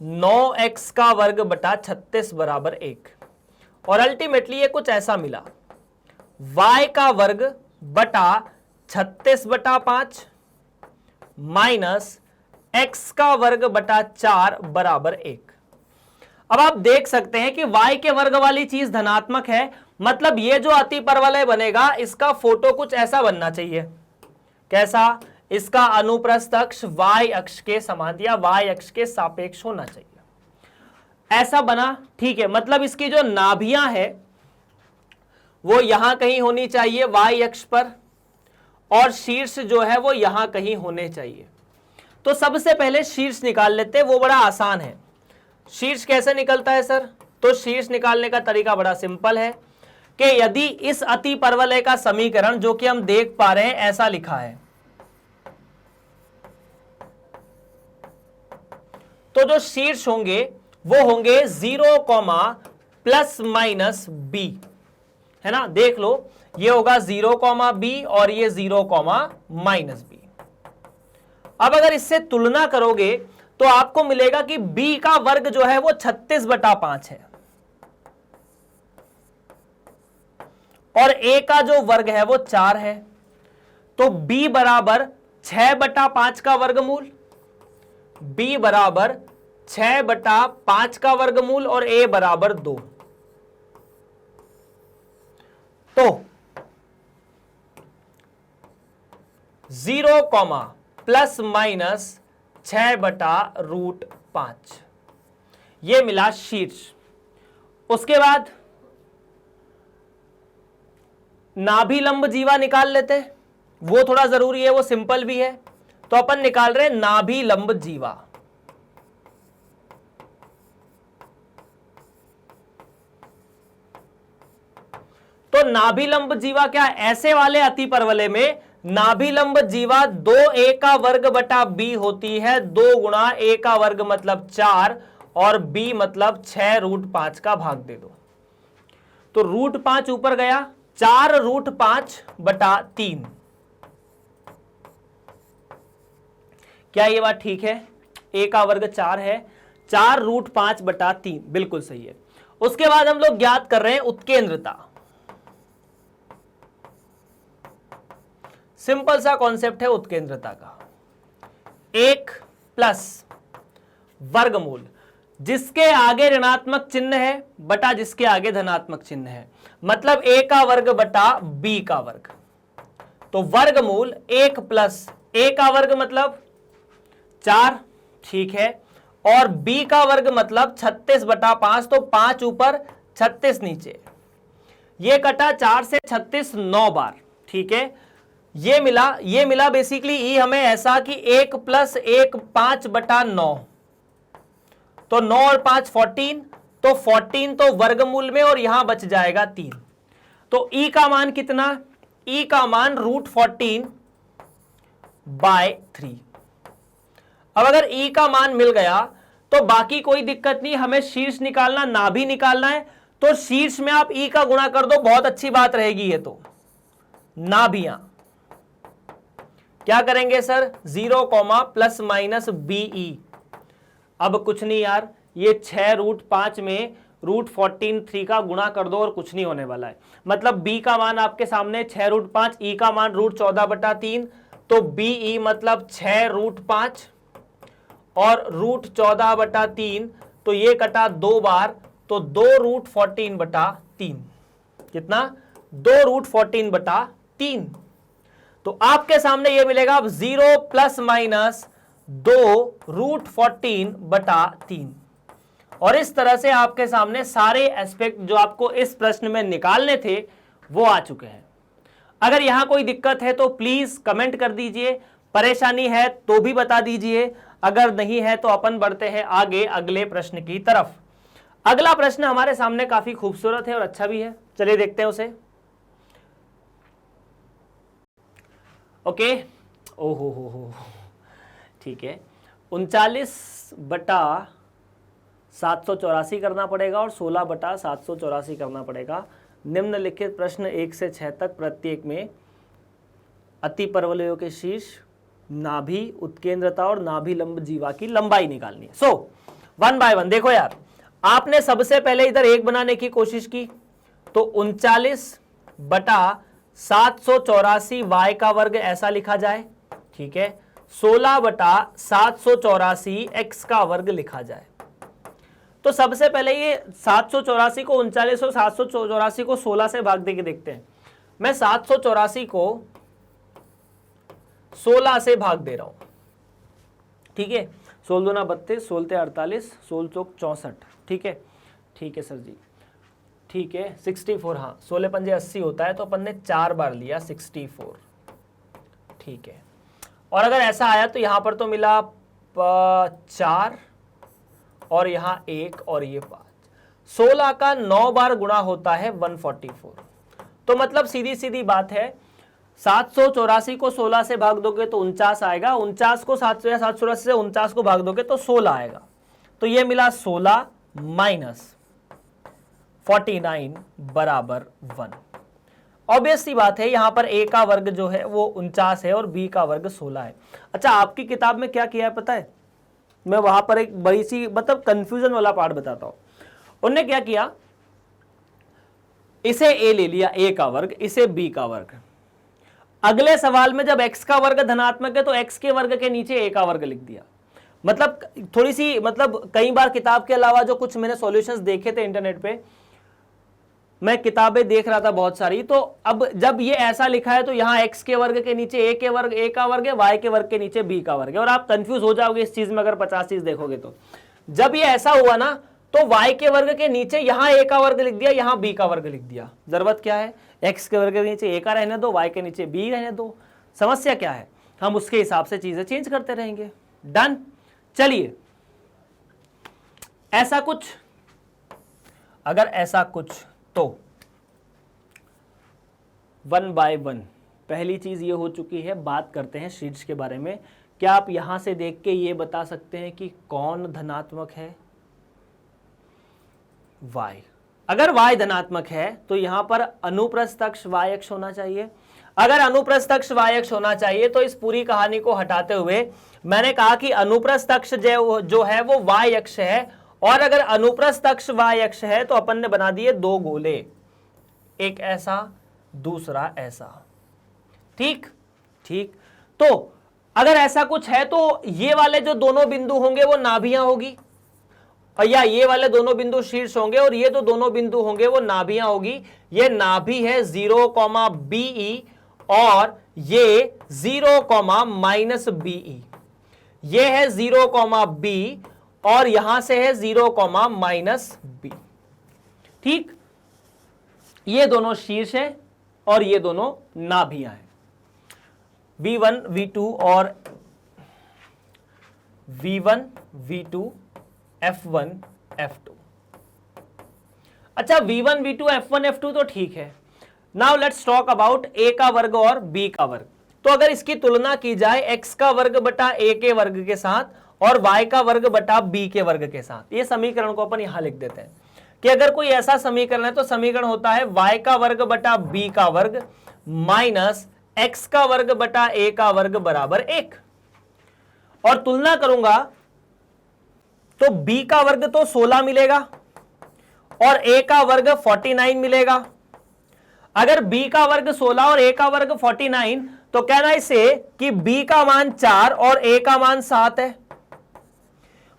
9x का वर्ग बटा 36 बराबर 1। और अल्टीमेटली ये कुछ ऐसा मिला, y का वर्ग बटा 36 बटा 5 माइनस x का वर्ग बटा 4 बराबर 1। अब आप देख सकते हैं कि y के वर्ग वाली चीज धनात्मक है, मतलब ये जो अति परवलय बनेगा इसका फोटो कुछ ऐसा बनना चाहिए। कैसा? इसका अनुप्रस्थ अक्ष y अक्ष के समान या y अक्ष के सापेक्ष होना चाहिए। ऐसा बना, ठीक है। मतलब इसकी जो नाभियां है वो यहां कहीं होनी चाहिए y अक्ष पर, और शीर्ष जो है वो यहां कहीं होने चाहिए। तो सबसे पहले शीर्ष निकाल लेते हैं, वो बड़ा आसान है। शीर्ष कैसे निकलता है सर? तो शीर्ष निकालने का तरीका बड़ा सिंपल है कि यदि इस अति परवलय का समीकरण जो कि हम देख पा रहे हैं ऐसा लिखा है, तो जो शीर्ष होंगे वो होंगे 0, प्लस माइनस b, है ना। देख लो, ये होगा 0, b और ये 0, माइनस b। अब अगर इससे तुलना करोगे तो आपको मिलेगा कि b का वर्ग जो है वो 36 बटा 5 है, और a का जो वर्ग है वो 4 है। तो b बराबर 6 बटा 5 का वर्गमूल, b बराबर 6 बटा 5 का वर्गमूल और a बराबर 2। तो 0, प्लस माइनस 6 बटा √5, ये मिला शीर्ष। उसके बाद नाभि लंब जीवा निकाल लेते हैं, वो थोड़ा जरूरी है, वो सिंपल भी है। तो अपन निकाल रहे हैं नाभि लंब जीवा। तो नाभि लंब जीवा क्या? ऐसे वाले अति परवलय में नाभि लंब जीवा 2a का वर्ग बटा b होती है। 2 गुणा a का वर्ग मतलब 4 और b मतलब 6 √5 का भाग दे दो, तो √5 ऊपर गया, 4 √5 बटा 3। क्या ये बात ठीक है? a का वर्ग 4 है, 4 √5 बटा 3, बिल्कुल सही है। उसके बाद हम लोग ज्ञात कर रहे हैं उत्केंद्रता। सिंपल सा कॉन्सेप्ट है उत्केंद्रता का। 1 प्लस वर्गमूल जिसके आगे ऋणात्मक चिन्ह है बटा जिसके आगे धनात्मक चिन्ह है, मतलब a का वर्ग बटा b का वर्ग। तो वर्गमूल 1 प्लस a का वर्ग मतलब 4, ठीक है, और b का वर्ग मतलब 36 बटा 5, तो 5 ऊपर 36 नीचे, ये कटा 4 से 36 9 बार, ठीक है। ये मिला बेसिकली ई हमें ऐसा कि 1 प्लस 1 5 बटा 9, तो 9 और 5 14, तो 14 तो वर्गमूल में और यहां बच जाएगा 3। तो ई का मान कितना, ई का मान √14/3। अब अगर ई का मान मिल गया तो बाकी कोई दिक्कत नहीं, हमें शीर्ष निकालना, नाभि निकालना है, तो शीर्ष में आप ई का गुणा कर दो, बहुत अच्छी बात रहेगी ये। तो नाभियां क्या करेंगे सर, 0, प्लस माइनस BE। अब कुछ नहीं यार, ये 6√5 में √14/3 का गुणा कर दो और कुछ नहीं होने वाला है। मतलब b का मान आपके सामने 6√5, e का मान √14/3, तो BE मतलब 6√5 और √14/3, तो ये कटा 2 बार, तो 2√14/3। कितना, 2√14/3। तो आपके सामने ये मिलेगा अब 0 प्लस माइनस 2√14/3। और इस तरह से आपके सामने सारे एस्पेक्ट जो आपको इस प्रश्न में निकालने थे वो आ चुके हैं। अगर यहां कोई दिक्कत है तो प्लीज कमेंट कर दीजिए, परेशानी है तो भी बता दीजिए, अगर नहीं है तो अपन बढ़ते हैं आगे अगले प्रश्न की तरफ। अगला प्रश्न हमारे सामने काफी खूबसूरत है और अच्छा भी है, चलिए देखते हैं उसे। ओके, ओहो हो, ठीक है, 39/784 करना पड़ेगा और 16/784 करना पड़ेगा। निम्नलिखित प्रश्न 1 से 6 तक प्रत्येक में अति परवलयों के शीर्ष, नाभि, उत्केंद्रता और नाभि लंब जीवा की लंबाई निकालनी है। सो 1 बाय 1 देखो यार, आपने सबसे पहले इधर 1 बनाने की कोशिश की, तो 39/784 y का वर्ग ऐसा लिखा जाए, ठीक है। 16/784 x का वर्ग लिखा जाए। तो सबसे पहले ये 784 को 39 और 784 को 16 से भाग देके देखते हैं। मैं 784 को 16 से भाग दे रहा हूं, ठीक है। 16 दूना 32, 16 48, 16 चौक 64, ठीक है, ठीक है सर जी, ठीक है। 64, हाँ, 16 पंजे 80 होता है, तो अपन ने 4 बार लिया 64, ठीक है। और अगर ऐसा आया तो यहां पर तो मिला 4 और यहां 1 और ये 5। 16 का 9 बार गुणा होता है 144। तो मतलब सीधी सीधी बात है, 784 को 16 से भाग दोगे तो 49 आएगा, 49 को 784 से 49 को भाग दोगे तो 16 आएगा। तो ये मिला 16 माइनस 49 बराबर 1। ऑब्वियस सी बात है, यहां पर a का वर्ग जो है वो 49 है और b का वर्ग 16 है। अच्छा, आपकी किताब में क्या किया है पता है, मैं वहां पर एक बड़ी सी मतलब कंफ्यूजन वाला पार्ट बताता हूं। उन्होंने क्या किया, इसे a ले लिया, a का वर्ग, इसे b का वर्ग। अगले सवाल में जब x का वर्ग धनात्मक है तो x के वर्ग के नीचे a का वर्ग लिख दिया। मतलब थोड़ी सी, मतलब कई बार किताब के अलावा जो कुछ मैंने सॉल्यूशंस देखे थे इंटरनेट पे, मैं किताबें देख रहा था बहुत सारी, तो अब जब ये ऐसा लिखा है तो यहाँ x के वर्ग के नीचे a का वर्ग है, y के वर्ग के नीचे b का वर्ग है, और आप कंफ्यूज हो जाओगे इस चीज में अगर 50 चीज देखोगे तो। जब ये ऐसा हुआ ना, तो y के वर्ग के नीचे यहाँ a का वर्ग लिख दिया, यहाँ b का वर्ग लिख दिया। जरूरत क्या है, x के वर्ग के नीचे a का रहने दो, y के नीचे b रहने दो। समस्या क्या है, हम उसके हिसाब से चीजें चेंज करते रहेंगे। डन। चलिए, ऐसा कुछ, अगर ऐसा कुछ तो 1 बाय 1 पहली चीज ये हो चुकी है। बात करते हैं शीर्ष के बारे में। क्या आप यहां से देख के ये बता सकते हैं कि कौन धनात्मक है, y। अगर y धनात्मक है तो यहां पर अनुप्रस्थ अक्ष y अक्ष होना चाहिए। अगर अनुप्रस्थ अक्ष y अक्ष होना चाहिए तो इस पूरी कहानी को हटाते हुए मैंने कहा कि अनुप्रस्थ अक्ष जो है वो y अक्ष है, और अगर अनुप्रस्थ अक्ष y अक्ष है तो अपन ने बना दिए 2 गोले, एक ऐसा दूसरा ऐसा, ठीक। ठीक, तो अगर ऐसा कुछ है तो ये वाले जो दोनों बिंदु होंगे वो नाभियां होगी, और या ये वाले दोनों बिंदु शीर्ष होंगे और ये तो दोनों बिंदु होंगे वो नाभियां होगी। ये नाभि है 0, BE और ये 0, -BE, ये है 0, B और यहां से है 0, -B। ठीक, ये दोनों शीर्ष है और ये दोनों नाभियां हैं, V1 V2 और V1 V2 F1 F2। अच्छा, V1 V2 F1 F2 तो ठीक है। Now let's talk about A का वर्ग और B का वर्ग। तो अगर इसकी तुलना की जाए x का वर्ग बटा A के वर्ग के साथ और y का वर्ग बटा B के वर्ग के साथ, ये समीकरण को अपन यहां लिख देते हैं कि अगर कोई ऐसा समीकरण है तो समीकरण होता है y का वर्ग बटा B का वर्ग माइनस x का वर्ग बटा A का वर्ग बराबर 1। और तुलना करूंगा तो B का वर्ग तो 16 मिलेगा और A का वर्ग 49 मिलेगा। अगर B का वर्ग 16 और A का वर्ग 49, तो कहना इसे कि B का मान 4 और A का मान 7 है।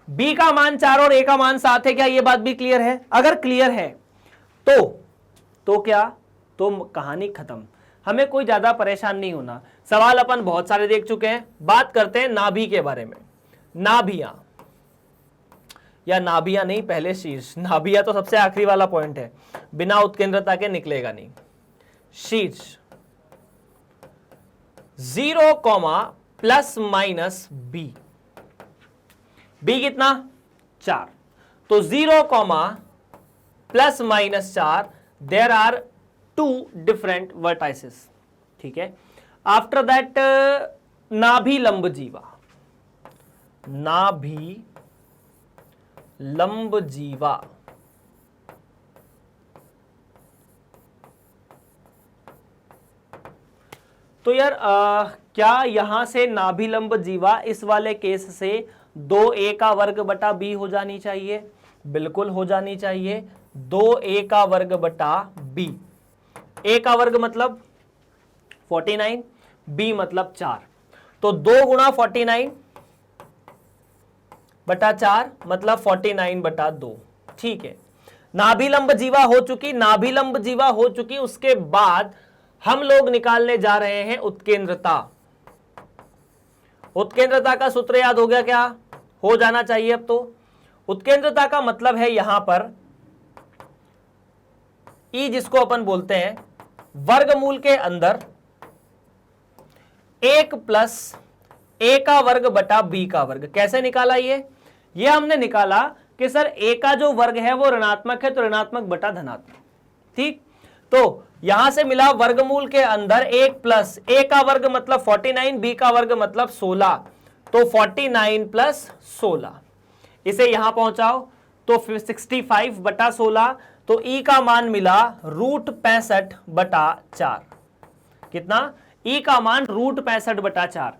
B का मान 4 और A का मान 7 है, क्या ये बात भी क्लियर है? अगर क्लियर है तो क्या, तो कहानी खत्म, हमें कोई ज्यादा परेशान नहीं होना। सवाल अपन बहुत सारे देख चुके हैं। बात करते हैं नाभि के बारे में। नाभियां, या नाभियां नहीं, पहले शीर्ष। नाभियां तो सबसे आखिरी वाला पॉइंट है, बिना उत्केंद्रता के निकलेगा नहीं। शीर्ष 0, +-B, B कितना 4, तो 0, +-4, देयर आर 2 डिफरेंट वर्टाइसेस। ठीक है, आफ्टर दैट नाभि लंब जीवा, नाभि लंब जीवा, तो यार क्या यहां से नाभि लंब जीवा इस वाले केस से 2a का वर्ग बटा b हो जानी चाहिए? बिल्कुल हो जानी चाहिए। 2a का वर्ग बटा b, a का वर्ग मतलब 49, b मतलब 4, तो 2 गुणा 49 बटा 4 मतलब 49 बटा 2। ठीक है, नाभि लंब जीवा हो चुकी, नाभि लंब जीवा हो चुकी। उसके बाद हम लोग निकालने जा रहे हैं उत्केंद्रता। उत्केंद्रता का सूत्र याद हो गया क्या? हो जाना चाहिए अब तो। उत्केंद्रता का मतलब है यहां पर E, जिसको अपन बोलते हैं वर्गमूल के अंदर 1 + A का वर्ग बटा B का वर्ग। कैसे निकाला ये हमने निकाला कि सर A का जो वर्ग है वो ऋणात्मक है, तो ऋणात्मक बटा धनात्मक। ठीक, तो यहां से मिला वर्गमूल के अंदर 1 + A का वर्ग मतलब 49, B का वर्ग मतलब 16, तो 49 + 16। इसे यहां पहुंचाओ तो 65 बटा 16, तो E का मान मिला √65 बटा 4। कितना? E का मान √65 बटा 4।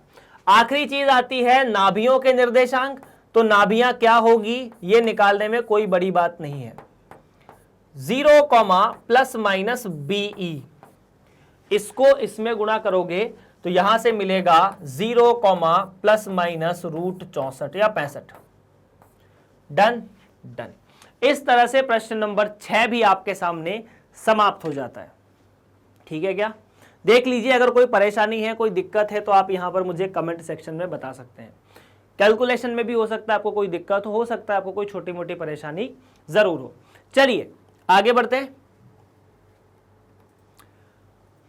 आखिरी चीज आती है नाभियों के निर्देशांक। तो नाभियां क्या होगी ये निकालने में कोई बड़ी बात नहीं है। 0, ±BE, इसको इसमें गुणा करोगे तो यहां से मिलेगा 0, ±√64 या 65। डन। इस तरह से प्रश्न नंबर 6 भी आपके सामने समाप्त हो जाता है। ठीक है क्या? देख लीजिए, अगर कोई परेशानी है, कोई दिक्कत है तो आप यहां पर मुझे कमेंट सेक्शन में बता सकते हैं। कैलकुलेशन में भी हो सकता है आपको कोई दिक्कत हो सकता है आपको कोई छोटी मोटी परेशानी जरूर हो। चलिए आगे बढ़ते हैं।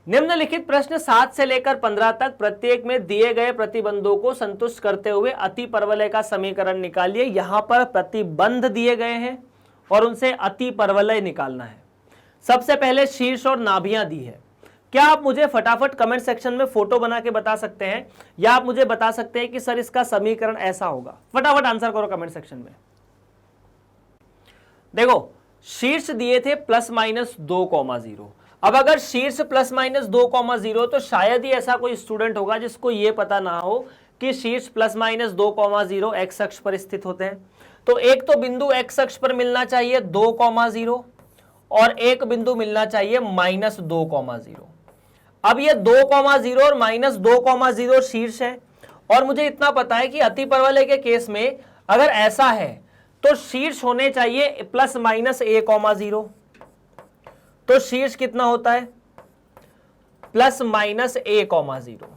निम्नलिखित प्रश्न 7 से लेकर 15 तक प्रत्येक में दिए गए प्रतिबंधों को संतुष्ट करते हुए अति परवलय का समीकरण निकालिए। यहां पर प्रतिबंध दिए गए हैं और उनसे अति परवलय निकालना है। सबसे पहले शीर्ष और नाभियां दी है। क्या आप मुझे फटाफट कमेंट सेक्शन में फोटो बना के बता सकते हैं, या आप मुझे बता सकते हैं कि सर इसका समीकरण ऐसा होगा? फटाफट आंसर करो कमेंट सेक्शन में। देखो, शीर्ष दिए थे +-2,0। अब अगर शीर्ष +-2,0, तो शायद ही ऐसा कोई स्टूडेंट होगा जिसको यह पता ना हो कि शीर्ष +-2,0 एक्स अक्ष पर स्थित होते हैं। तो एक तो बिंदु एक्स अक्ष पर मिलना चाहिए 2,0 और एक बिंदु मिलना चाहिए -2,0। अब ये 2,0 और -2,0 शीर्ष है, और मुझे इतना पता है कि अति परवलय के केस में अगर ऐसा है तो शीर्ष होने चाहिए +-a,0। तो शीर्ष कितना होता है +-a,0।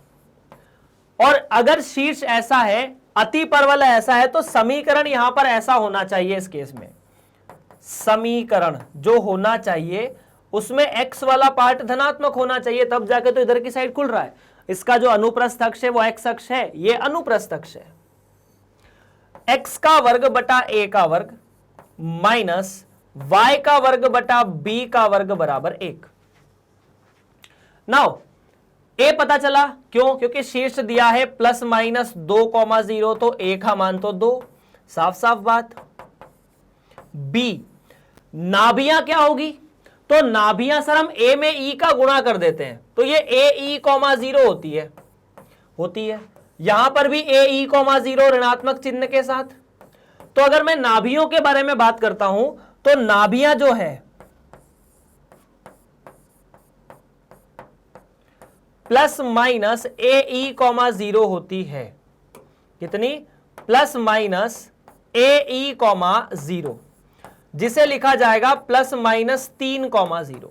और अगर शीर्ष ऐसा है, अति परवलय ऐसा है, तो समीकरण यहां पर ऐसा होना चाहिए। इस केस में समीकरण जो होना चाहिए उसमें x वाला पार्ट धनात्मक होना चाहिए, तब जाके तो इधर की साइड खुल रहा है। इसका जो अनुप्रस्थ अक्ष है वो x अक्ष है, ये अनुप्रस्थ अक्ष है। x का वर्ग बटा a का वर्ग माइनस y का वर्ग बटा b का वर्ग बराबर 1। नाउ a पता चला, क्यों? क्योंकि शीर्ष दिया है +-2,0, तो a का मान तो 2, साफ साफ बात। b नाभियां क्या होगी? तो नाभियां सर हम a में e का गुणा कर देते हैं, तो ये ae,0 होती है। यहां पर भी ae,0 ऋणात्मक चिन्ह के साथ। तो अगर मैं नाभियों के बारे में बात करता हूं तो नाभियां जो है +-ae,0 होती है। कितनी? +-ae,0, जिसे लिखा जाएगा +-3,0।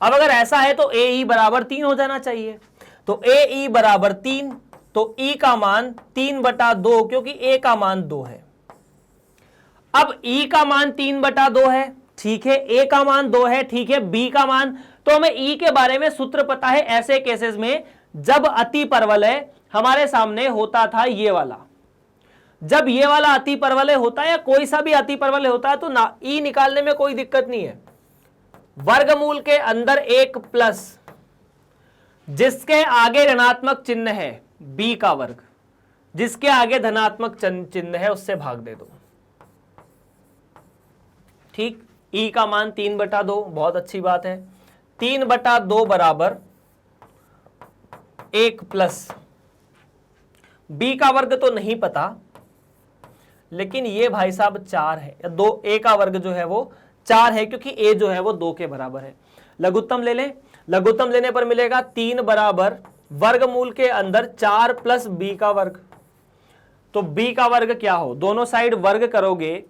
अब अगर ऐसा है तो ae बराबर 3 हो जाना चाहिए। तो ae बराबर 3, तो e का मान 3/2, क्योंकि a का मान 2 है। अब e का मान 3/2 है, ठीक है, a का मान 2 है, ठीक है, b का मान, तो हमें e के बारे में सूत्र पता है ऐसे केसेस में जब अति परवलय हमारे सामने होता था ये वाला। जब ये वाला अति परवलय होता है या कोई सा भी अति परवलय होता है तो ना ई निकालने में कोई दिक्कत नहीं है। वर्गमूल के अंदर एक प्लस जिसके आगे ऋणात्मक चिन्ह है b का वर्ग, जिसके आगे धनात्मक चिन्ह है उससे भाग दे दो। ठीक, e का मान 3/2, बहुत अच्छी बात है। 3/2 बराबर 1 प्लस b का वर्ग तो नहीं पता, लेकिन ये भाई साहब 4 है, या 2, a का वर्ग जो है वो 4 है, क्योंकि a जो है वो 2 के बराबर है। लघुत्तम ले लें, लघुत्तम लेने पर मिलेगा 3 बराबर वर्गमूल के अंदर 4 प्लस b का वर्ग। तो b का वर्ग क्या हो, दोनों साइड वर्ग करोगे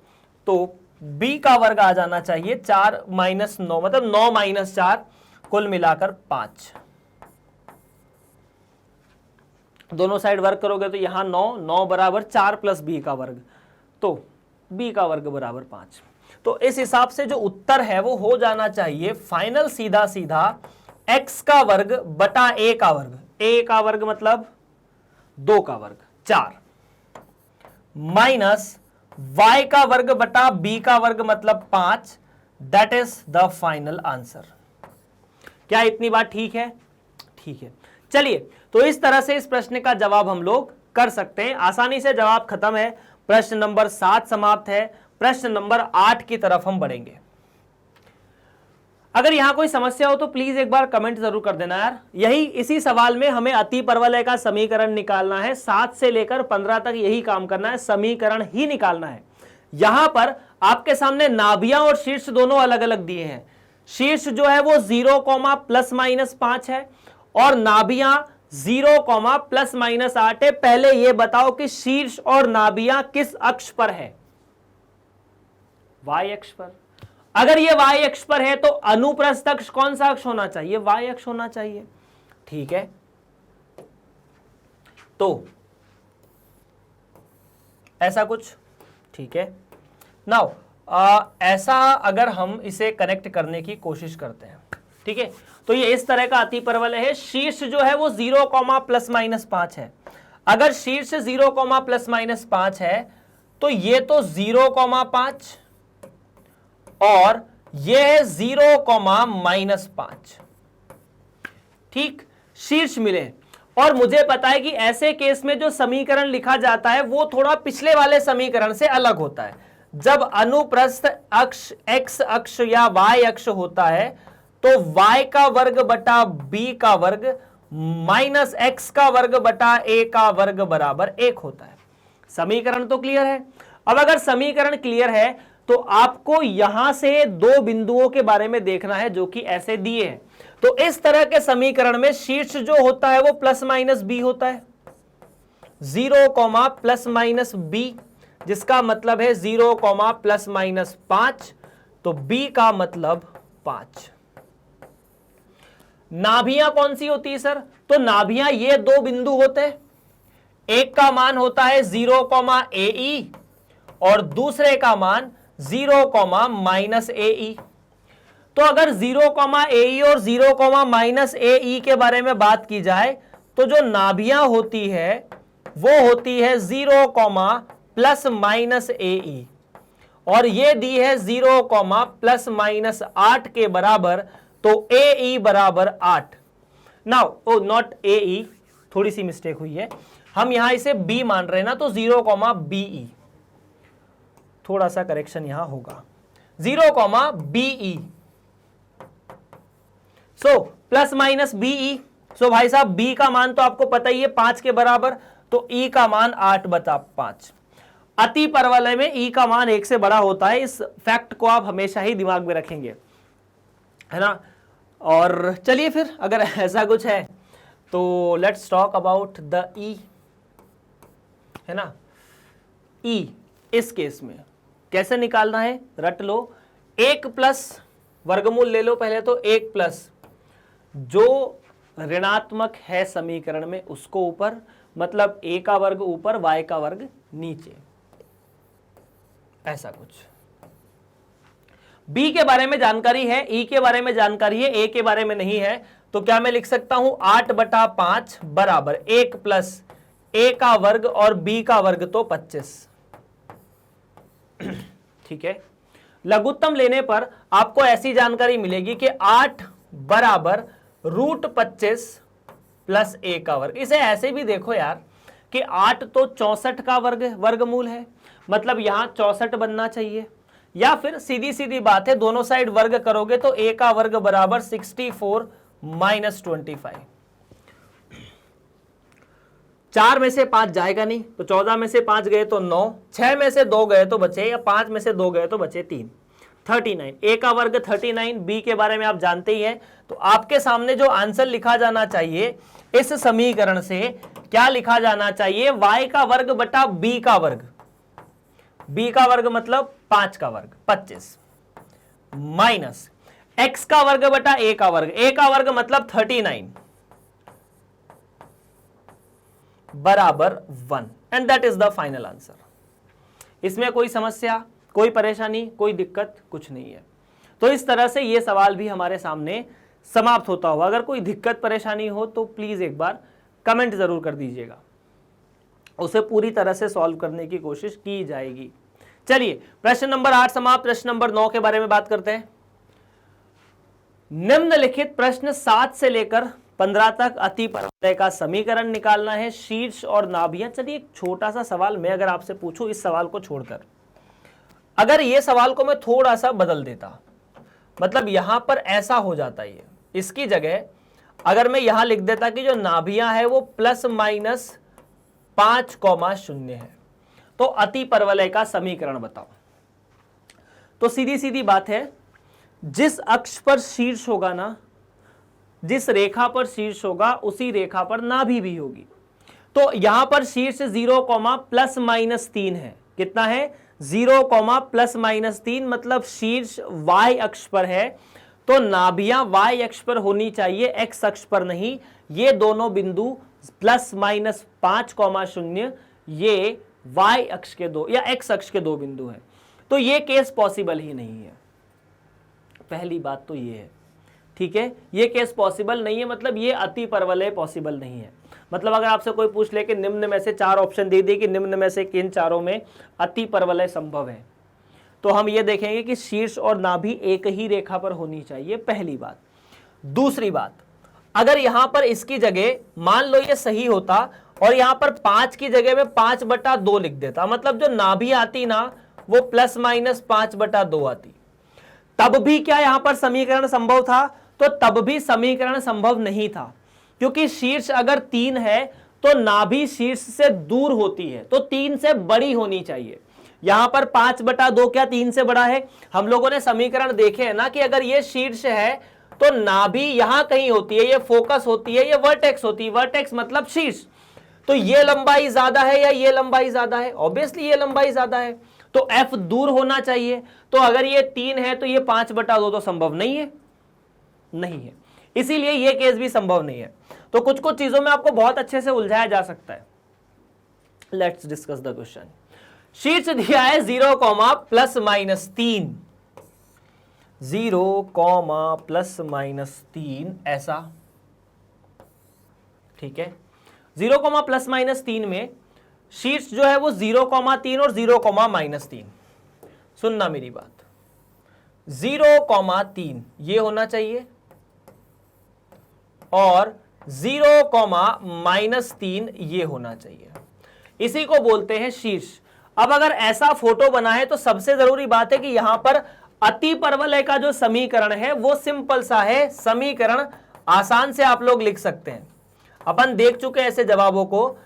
तो b का वर्ग आ जाना चाहिए 4 - 9, मतलब 9 - 4, कुल मिलाकर 5। दोनों साइड वर्ग करोगे तो यहां 9 बराबर 4 प्लस b का वर्ग, तो b का वर्ग बराबर 5। तो इस हिसाब से जो उत्तर है वो हो जाना चाहिए फाइनल सीधा सीधा x का वर्ग बटा a का वर्ग। a का वर्ग मतलब 2 का वर्ग 4 माइनस y का वर्ग बटा b का वर्ग मतलब 5। That is the final answer. क्या इतनी बात ठीक है? ठीक है, चलिए, तो इस तरह से इस प्रश्न का जवाब हम लोग कर सकते हैं। आसानी से जवाब खत्म है। प्रश्न नंबर 7 समाप्त है। प्रश्न नंबर 8 की तरफ हम बढ़ेंगे। अगर यहां कोई समस्या हो तो प्लीज एक बार कमेंट जरूर कर देना यार। यही इसी सवाल में हमें अति परवलय का समीकरण निकालना है। 7 से लेकर 15 तक यही काम करना है, समीकरण ही निकालना है। यहां पर आपके सामने नाभियां और शीर्ष दोनों अलग अलग दिए हैं। शीर्ष जो है वो 0, ±5 है और नाभियां 0, ±8 है। पहले यह बताओ कि शीर्ष और नाभियां किस अक्ष पर है? y अक्ष पर। अगर ये y अक्ष पर है तो अनुप्रस्थ अक्ष कौन सा अक्ष होना चाहिए? y अक्ष होना चाहिए। ठीक है, तो ऐसा कुछ, ठीक है। नाउ ऐसा अगर हम इसे कनेक्ट करने की कोशिश करते हैं, ठीक है, तो ये इस तरह का अति परवलय है। शीर्ष जो है वो 0, ±5 है। अगर शीर्ष 0, ±5 है तो ये तो 0, 5 और ये है 0, -5। ठीक, शीर्ष मिले। और मुझे पता है कि ऐसे केस में जो समीकरण लिखा जाता है वो थोड़ा पिछले वाले समीकरण से अलग होता है। जब अनुप्रस्थ अक्ष x अक्ष या y अक्ष होता है तो y का वर्ग बटा b का वर्ग माइनस x का वर्ग बटा a का वर्ग बराबर 1 होता है। समीकरण तो क्लियर है। अब अगर समीकरण क्लियर है तो आपको यहां से दो बिंदुओं के बारे में देखना है जो कि ऐसे दिए हैं। तो इस तरह के समीकरण में शीर्ष जो होता है वो प्लस माइनस बी होता है, 0 कॉमा प्लस माइनस बी, जिसका मतलब है 0 कॉमा प्लस माइनस 5, तो बी का मतलब 5। नाभियां कौन सी होती है सर? तो नाभियां ये दो बिंदु होते हैं, एक का मान होता है 0 कॉमा ए और दूसरे का मान 0 कॉमा माइनस ए। तो अगर 0 कॉमा ए और 0 कॉमा माइनस ए के बारे में बात की जाए तो जो नाभियां होती है वो होती है 0 कॉमा प्लस माइनस ए और ये दी है 0 कॉमा प्लस माइनस 8 के बराबर, तो ए बराबर 8। नाउ ओ नॉट ए, थोड़ी सी मिस्टेक हुई है, हम यहां इसे बी मान रहे हैं ना, तो 0 कॉमा बी, थोड़ा सा करेक्शन यहां होगा, 0 comma b, so plus minus b. So भाई साहब बी का मान तो आपको पता ही है 5 के बराबर, तो ई का मान 8/5। अति परवलय में ई का मान 1 से बड़ा होता है, इस फैक्ट को आप हमेशा ही दिमाग में रखेंगे, है ना। और चलिए फिर अगर ऐसा कुछ है तो लेट्स टॉक अबाउट द ई, है ना। ई इस केस में कैसे निकालना है, रट लो, 1 प्लस वर्गमूल ले लो पहले, तो 1 प्लस जो ऋणात्मक है समीकरण में उसको ऊपर, मतलब a का वर्ग ऊपर y का वर्ग नीचे, ऐसा कुछ। b के बारे में जानकारी है, e के बारे में जानकारी है, a के बारे में नहीं है, तो क्या मैं लिख सकता हूं 8/5 बराबर 1 प्लस a का वर्ग और b का वर्ग तो 25। ठीक है, लघुत्तम लेने पर आपको ऐसी जानकारी मिलेगी कि 8 बराबर √25 प्लस a का वर्ग। इसे ऐसे भी देखो यार कि 8 तो 64 का वर्गमूल है, मतलब यहां 64 बनना चाहिए, या फिर सीधी सीधी बात है दोनों साइड वर्ग करोगे तो a का वर्ग बराबर 64 माइनस 25। 4 में से 5 जाएगा नहीं, तो 14 में से 5 गए तो 9, 6 में से 2 गए तो बचे, या 5 में से 2 गए तो बचे 3, 39। a का वर्ग 39, b के बारे में आप जानते ही हैं, तो आपके सामने जो आंसर लिखा जाना चाहिए इस समीकरण से, क्या लिखा जाना चाहिए, y का वर्ग बटा b का वर्ग, b का वर्ग मतलब 5 का वर्ग 25, माइनस x का वर्ग बटा a का वर्ग, a का वर्ग मतलब 39 बराबर 1, and that is the final answer. इसमें कोई समस्या, कोई परेशानी, कोई दिक्कत कुछ नहीं है। तो इस तरह से ये सवाल भी हमारे सामने समाप्त होता हुआ। अगर कोई दिक्कत परेशानी हो तो प्लीज एक बार कमेंट जरूर कर दीजिएगा, उसे पूरी तरह से सॉल्व करने की कोशिश की जाएगी। चलिए प्रश्न नंबर 8 समाप्त। प्रश्न नंबर 9 के बारे में बात करते हैं। निम्नलिखित प्रश्न 7 से लेकर 15 तक अति परवलय का समीकरण निकालना है, शीर्ष और नाभियां। चलिए एक छोटा सा सवाल मैं अगर आपसे पूछूं, इस सवाल को छोड़कर, अगर ये सवाल को मैं थोड़ा सा बदल देता, मतलब यहां पर ऐसा हो जाता है, इसकी जगह अगर मैं यहां लिख देता कि जो नाभियां है वो प्लस माइनस 5,0 है, तो अति परवलय का समीकरण बताओ। तो सीधी सीधी बात है, जिस अक्ष पर शीर्ष होगा ना, जिस रेखा पर शीर्ष होगा उसी रेखा पर नाभि भी होगी। तो यहां पर शीर्ष 0, प्लस माइनस 3 है। कितना है? 0, प्लस माइनस 3, मतलब शीर्ष y अक्ष पर है, तो नाभियां y अक्ष पर होनी चाहिए, x अक्ष पर नहीं। ये दोनों बिंदु प्लस माइनस 5,0 ये y अक्ष के दो या x अक्ष के दो बिंदु हैं, तो ये केस पॉसिबल ही नहीं है। पहली बात तो ये है, ठीक है, ये केस पॉसिबल नहीं है, मतलब ये अति परवलय पॉसिबल नहीं है। मतलब अगर आपसे कोई पूछ ले कि निम्न में से 4 ऑप्शन दे दिए कि निम्न में से किन चारों में अति परवलय संभव है, तो हम ये देखेंगे कि शीर्ष और नाभि एक ही रेखा पर होनी चाहिए, पहली बात। दूसरी बात, अगर यहां पर इसकी जगह मान लो ये सही होता और यहां पर 5 की जगह में 5/2 लिख देता, मतलब जो नाभि आती ना वो प्लस माइनस 5/2 आती, तब भी क्या यहां पर समीकरण संभव था? तो तब भी समीकरण संभव नहीं था, क्योंकि शीर्ष अगर 3 है तो नाभि शीर्ष से दूर होती है, तो 3 से बड़ी होनी चाहिए। यहां पर 5/2 क्या 3 से बड़ा है? हम लोगों ने समीकरण देखे हैं ना कि अगर ये शीर्ष है तो नाभि यहां कहीं होती है, ये फोकस होती है, ये वर्टेक्स होती है। वर्टेक्स मतलब शीर्ष। तो ये लंबाई ज्यादा है या ये लंबाई ज्यादा है? ऑब्वियसली ये लंबाई ज्यादा है, तो F दूर होना चाहिए। तो अगर ये 3 है तो ये 5/2 तो संभव नहीं है, नहीं है, इसीलिए ये केस भी संभव नहीं है। तो कुछ कुछ चीजों में आपको बहुत अच्छे से उलझाया जा सकता है। Let's discuss the question. शीर्ष दिया है 0, ±3, 0, ±3 ऐसा, ठीक है। 0, ±3 में शीर्ष जो है वो 0,3 और 0,-3। सुनना मेरी बात, 0,3 ये होना चाहिए और 0,-3 ये होना चाहिए। इसी को बोलते हैं शीर्ष। अब अगर ऐसा फोटो बना है तो सबसे जरूरी बात है कि यहां पर अति परवलय का जो समीकरण है वो सिंपल सा है समीकरण, आसान से आप लोग लिख सकते हैं। अपन देख चुके हैं ऐसे जवाबों को,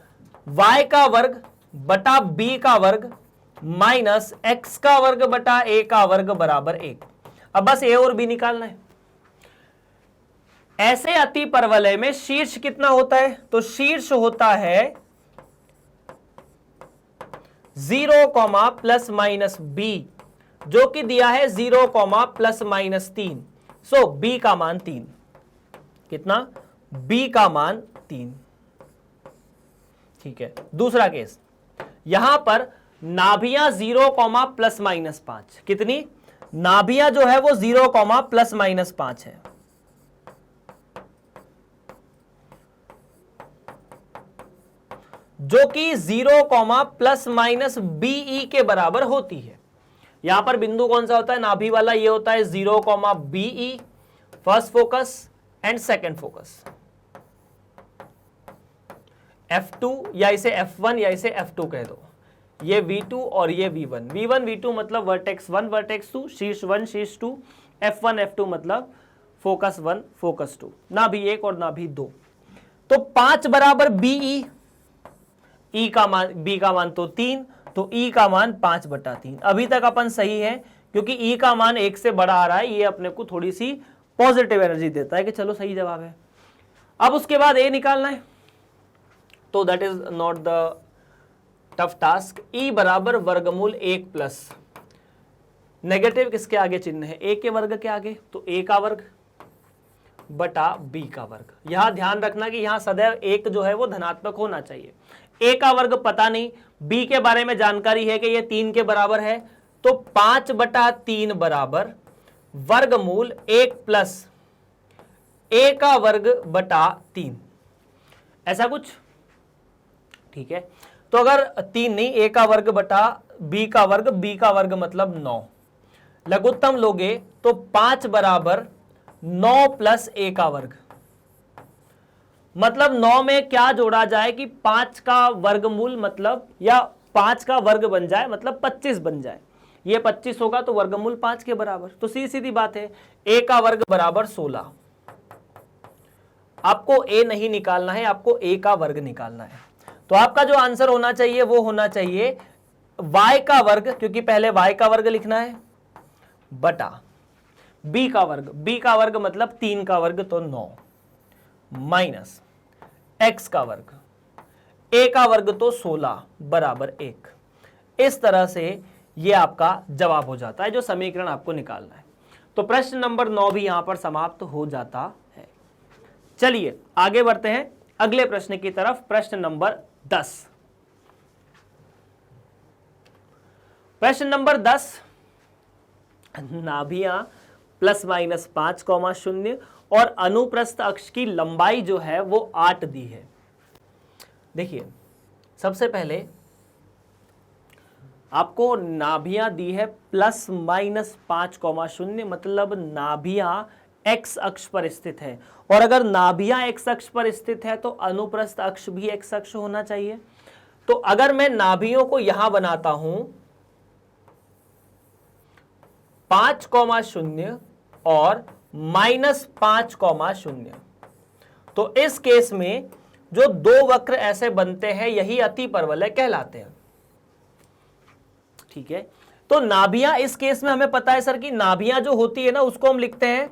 y का वर्ग बटा b का वर्ग माइनस x का वर्ग बटा a का वर्ग बराबर 1। अब बस a और b निकालना है। ऐसे अति परवलय में शीर्ष कितना होता है? तो शीर्ष होता है 0, ±b, जो कि दिया है 0, ±3। सो b का मान 3। कितना? b का मान 3। ठीक है। दूसरा केस, यहां पर नाभियां 0, ±5। कितनी? नाभियां जो है वो 0, ±5 है। जो कि 0, ±BE के बराबर होती है। यहां पर बिंदु कौन सा होता है? नाभि वाला। ये होता है 0, BE, first focus and second focus. F2 या इसे F1 या इसे F2 कह दो। ये V2 और ये V1। V1 V2 मतलब वर्टेक्स 1 वर्टेक्स 2, शीर्ष 1 शीर्ष 2। F1 F2 मतलब फोकस 1 फोकस 2, नाभि 1 और नाभि 2। तो 5 बराबर BE, E का मान, B का मान तो 3, तो E का मान 5/3। अभी तक अपन सही है क्योंकि E का मान 1 से बड़ा आ रहा है। ये अपने को थोड़ी सी पॉजिटिव एनर्जी देता है कि चलो सही जवाब है। अब उसके बाद A निकालना है, तो that is not the tough task. E बराबर वर्गमूल 1 प्लस नेगेटिव किसके आगे चिन्ह है? A के वर्ग के आगे, तो A का वर्ग बटा B का वर्ग। यहां ध्यान रखना कि यहां सदैव 1 जो है वो धनात्मक होना चाहिए। A का वर्ग पता नहीं, B के बारे में जानकारी है कि ये 3 के बराबर है, तो 5/3 बराबर वर्गमूल 1 प्लस A का वर्ग बटा 3, ऐसा कुछ। ठीक है। तो अगर 3 नहीं, A का वर्ग बटा B का वर्ग मतलब 9, लघुत्तम लोगे तो 5 बराबर 9 प्लस A का वर्ग। मतलब 9 में क्या जोड़ा जाए कि 5 का वर्गमूल मतलब, या 5 का वर्ग बन जाए मतलब 25 बन जाए। ये 25 होगा तो वर्गमूल 5 के बराबर। तो सीधी बात है, A का वर्ग बराबर 16। आपको A नहीं निकालना है, आपको A का वर्ग निकालना है। तो आपका जो आंसर होना चाहिए वो होना चाहिए y का वर्ग, क्योंकि पहले y का वर्ग लिखना है, बटा b का वर्ग। b का वर्ग मतलब 3 का वर्ग तो 9, माइनस x का वर्ग, a का वर्ग तो 16 बराबर 1। इस तरह से ये आपका जवाब हो जाता है जो समीकरण आपको निकालना है। तो प्रश्न नंबर 9 भी यहां पर समाप्त हो जाता है। चलिए आगे बढ़ते हैं अगले प्रश्न की तरफ। प्रश्न नंबर 10। प्रश्न नंबर 10, नाभियां ±5,0 और अनुप्रस्थ अक्ष की लंबाई जो है वो 8 दी है। देखिए सबसे पहले आपको नाभियां दी है ±5,0, मतलब नाभियां x अक्ष पर स्थित है। और अगर नाभियां x अक्ष पर स्थित है तो अनुप्रस्थ अक्ष भी x अक्ष होना चाहिए। तो अगर मैं नाभियों को यहां बनाता हूं 5,0 और -5,0, तो इस केस में जो दो वक्र ऐसे बनते हैं यही अति परवलय कहलाते हैं। ठीक है। तो नाभियां इस केस में हमें पता है सर कि नाभियां जो होती है ना उसको हम लिखते हैं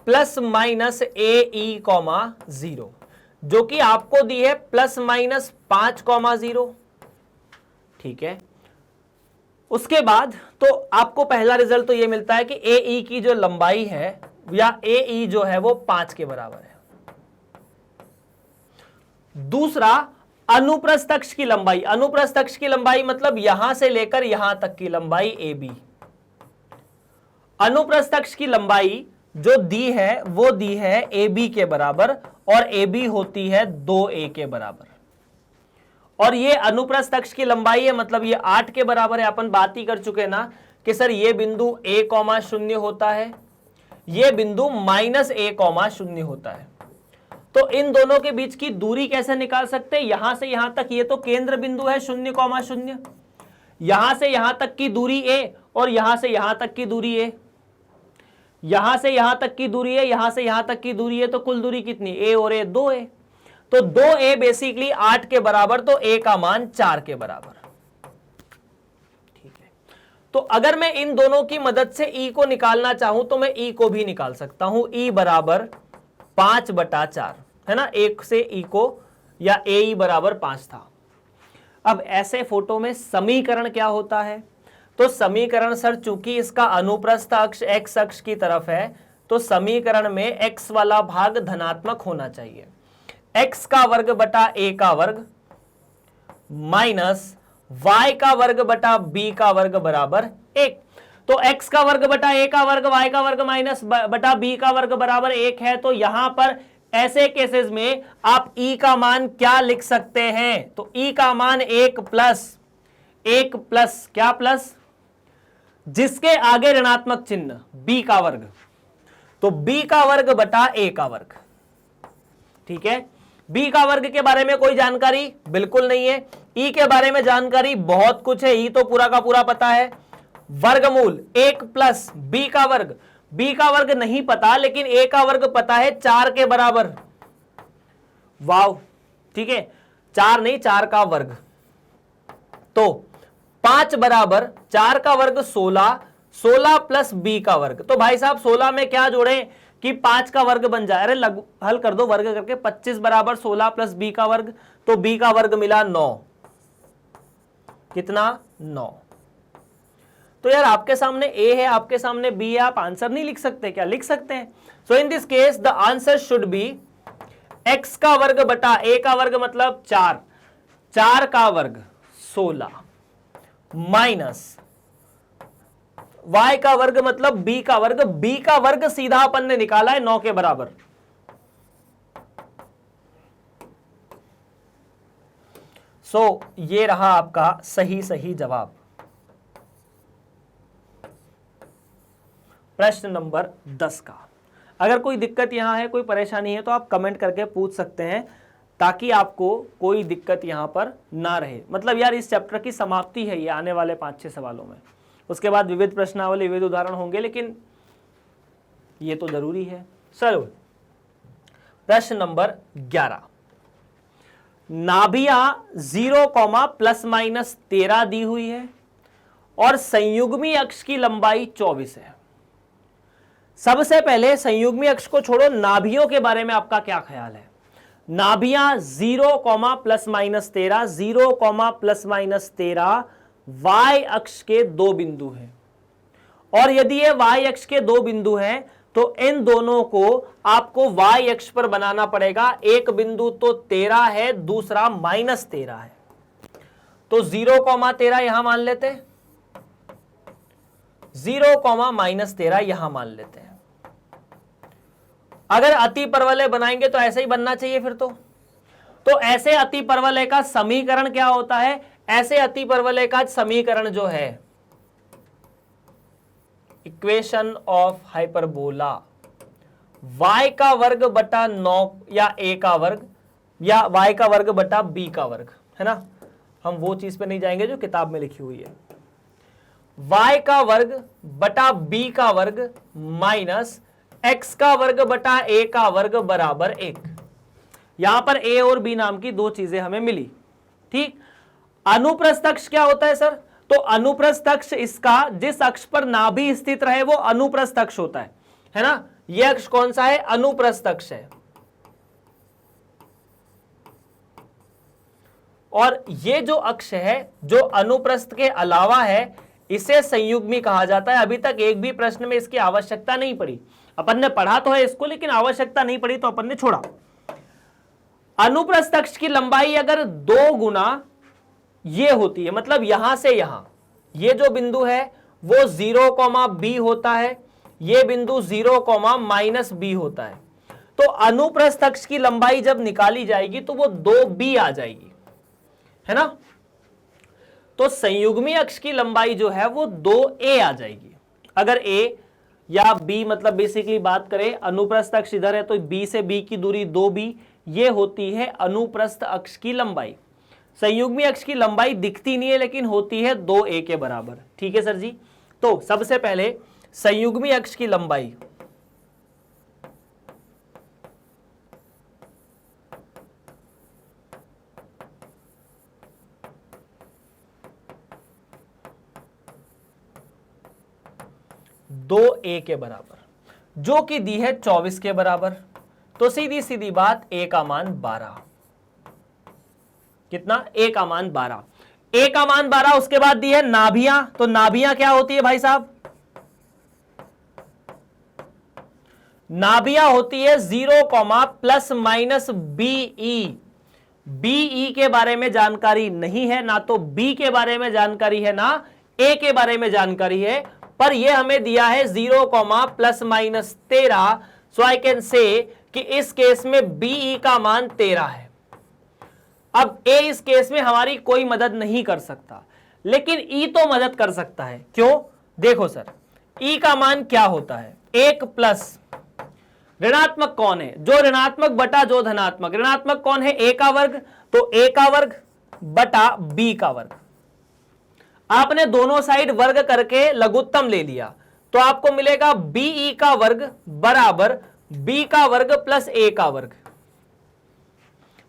प्लस माइनस ए ई कॉमा 0, जो कि आपको दी है प्लस माइनस 5,0। ठीक है, उसके बाद तो आपको पहला रिजल्ट तो ये मिलता है कि ए ई की जो लंबाई है या ए ई जो है वो 5 के बराबर है। दूसरा, अनुप्रस्थ अक्ष की लंबाई, अनुप्रस्थ अक्ष की लंबाई मतलब यहां से लेकर यहां तक की लंबाई ए बी। अनुप्रस्थ अक्ष की लंबाई जो दी है वो दी है ए बी के बराबर, और ए बी होती है 2a के बराबर। और ये अनुप्रस्थ अक्ष की लंबाई है, मतलब ये 8 के बराबर है। अपन बात ही कर चुके ना कि सर ये बिंदु a, 0 होता है, ये बिंदु माइनस a, 0 होता है। तो इन दोनों के बीच की दूरी कैसे निकाल सकते हैं? यहां से यहां तक ये तो केंद्र बिंदु है 0, 0, यहां से यहां तक की दूरी a और यहां से यहां तक की दूरी a, यहां से यहां तक की दूरी है, यहां से यहां तक की दूरी है, तो कुल दूरी कितनी? a और a 2a। तो 2a बेसिकली 8 के बराबर, तो a का मान 4 के बराबर। ठीक है, तो अगर मैं इन दोनों की मदद से e को निकालना चाहूं तो मैं e को भी निकाल सकता हूं। e बराबर 5/4 है ना, 1 से e को, या a e बराबर 5 था। अब ऐसे फोटो में समीकरण क्या होता है? तो समीकरण सर चूंकि इसका अनुप्रस्थ अक्ष x अक्ष की तरफ है, तो समीकरण में x वाला भाग धनात्मक होना चाहिए। x का वर्ग बटा a का वर्ग माइनस y का वर्ग बटा b का वर्ग बराबर 1। तो x का वर्ग बटा a का वर्ग, y का वर्ग माइनस बटा b का वर्ग बराबर 1 है। तो यहां पर ऐसे केसेस में आप e का मान क्या लिख सकते हैं? तो e का मान 1 प्लस क्या प्लस, जिसके आगे ऋणात्मक चिन्ह b का वर्ग, तो b का वर्ग बटा a का वर्ग। ठीक है, b का वर्ग के बारे में कोई जानकारी बिल्कुल नहीं है, e के बारे में जानकारी बहुत कुछ है, e तो पूरा का पूरा पता है। वर्गमूल 1 प्लस b का वर्ग, b का वर्ग नहीं पता लेकिन a का वर्ग पता है 4 के बराबर। वाव, ठीक है, 4 नहीं 4 का वर्ग, तो 5 बराबर 4 का वर्ग 16, 16 प्लस b का वर्ग। तो भाई साहब 16 में क्या जोड़ें कि 5 का वर्ग बन जाए? अरे हल कर दो वर्ग करके, 25 बराबर 16 प्लस b का वर्ग, तो b का वर्ग मिला 9। कितना? 9। तो यार आपके सामने a है, आपके सामने b है, आप आंसर नहीं लिख सकते क्या? लिख सकते हैं। So in this case the answer should be x का वर्ग बटा a का वर्ग मतलब 4, 4 का वर्ग 16 माइनस y का वर्ग मतलब b का वर्ग, b का वर्ग सीधा अपन ने निकाला है 9 के बराबर। सो ये रहा आपका सही जवाब। प्रश्न नंबर 10 का। अगर कोई दिक्कत यहां है, कोई परेशानी है, तो आप कमेंट करके पूछ सकते हैं, ताकि आपको कोई दिक्कत यहां पर ना रहे। मतलब यार इस चैप्टर की समाप्ति है ये आने वाले 5-6 सवालों में। उसके बाद विविध प्रश्नावली, विविध उदाहरण होंगे, लेकिन ये तो जरूरी है। चलो प्रश्न नंबर 11। नाभियां 0, ±13 दी हुई है और संयुग्मी अक्ष की लंबाई 24 है। सबसे पहले संयुग्मी अक्ष को छोड़ो, नाभियों के बारे में आपका क्या ख्याल है? नाभियां 0, ±13, 0, ±13 y अक्ष के 2 बिंदु हैं, और यदि ये y अक्ष के 2 बिंदु हैं तो इन दोनों को आपको y अक्ष पर बनाना पड़ेगा। एक बिंदु तो 13 है, दूसरा -13 है। तो 0, 13 यहां मान लेते हैं, 0, -13 यहां मान लेते हैं। अगर अति परवलय बनाएंगे तो ऐसे ही बनना चाहिए फिर तो ऐसे अति परवलय का समीकरण क्या होता है? ऐसे अति परवलय का समीकरण जो है, इक्वेशन ऑफ हाइपरबोला, y का वर्ग बटा 9 या a का वर्ग, या y का वर्ग बटा b का वर्ग, है ना। हम वो चीज पे नहीं जाएंगे जो किताब में लिखी हुई है। y का वर्ग बटा b का वर्ग माइनस x का वर्ग बटा a का वर्ग बराबर 1। यहां पर a और b नाम की 2 चीजें हमें मिली। ठीक, अनुप्रस्थ अक्ष क्या होता है सर? तो अनुप्रस्थ अक्ष इसका जिस अक्ष पर नाभि स्थित रहे वो अनुप्रस्थ अक्ष होता है ना। ये अक्ष कौन सा है? अनुप्रस्थ अक्ष है। और ये जो अक्ष है जो अनुप्रस्थ के अलावा है, इसे संयुग्मी कहा जाता है। अभी तक एक भी प्रश्न में इसकी आवश्यकता नहीं पड़ी, अपन ने पढ़ा तो है इसको, लेकिन आवश्यकता नहीं पड़ी तो अपन ने छोड़ा। अनुप्रस्थ अक्ष की लंबाई अगर 2 गुना ये होती है, मतलब यहां से यहां, ये जो बिंदु है वो 0, b होता है, ये बिंदु 0, -b होता है। तो अनुप्रस्थ अक्ष की लंबाई जब निकाली जाएगी तो वो 2b आ जाएगी, है ना। तो संयुग्मी अक्ष की लंबाई जो है वो 2a आ जाएगी। अगर a या b, मतलब बेसिकली बात करें अनुप्रस्थ अक्ष इधर है तो b से b की दूरी 2b, ये होती है अनुप्रस्थ अक्ष की लंबाई। संयुग्मी अक्ष की लंबाई दिखती नहीं है लेकिन होती है 2a के बराबर। ठीक है सर जी। तो सबसे पहले संयुग्मी अक्ष की लंबाई, दो a के बराबर, जो कि दी है 24 के बराबर। तो सीधी सीधी बात a का मान 12। कितना? a का मान 12। a का मान 12। उसके बाद दी है नाभियां। तो नाभियां क्या होती है भाई साहब? नाभियां होती है 0, ±BE। BE के बारे में जानकारी नहीं है, ना तो B के बारे में जानकारी है, ना A के बारे में जानकारी है, पर यह हमें दिया है 0, ±13। सो आई कैन से कि इस केस में BE का मान 13 है। अब A इस केस में हमारी कोई मदद नहीं कर सकता, लेकिन E तो मदद कर सकता है। क्यों? देखो सर, E का मान क्या होता है? 1 प्लस ऋणात्मक कौन है? जो ऋणात्मक बटा जो धनात्मक। ऋणात्मक कौन है? A का वर्ग। तो A का वर्ग बटा B का वर्ग। आपने दोनों साइड वर्ग करके लघुत्तम ले लिया तो आपको मिलेगा BE का वर्ग बराबर B का वर्ग प्लस A का वर्ग।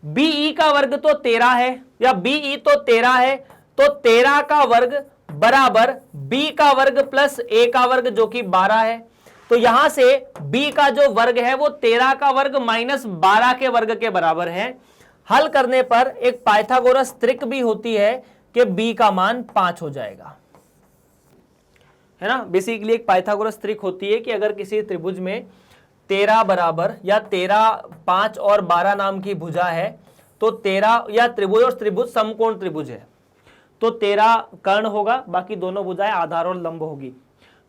BE का वर्ग तो 13 है, या BE तो 13 है, तो 13 का वर्ग बराबर B का वर्ग प्लस A का वर्ग, जो कि 12 है। तो यहां से B का जो वर्ग है वो 13 का वर्ग माइनस 12 के वर्ग के बराबर है। हल करने पर एक पाइथागोरस त्रिक भी होती है कि B का मान 5 हो जाएगा, है ना। बेसिकली एक पाइथागोरस त्रिक होती है कि अगर किसी त्रिभुज में 13 बराबर या 13, 5 और 12 नाम की भुजा है, तो 13 या त्रिभुज और त्रिभुज समकोण त्रिभुज है तो 13 कर्ण होगा, बाकी दोनों भुजाएं आधार और लंब होगी।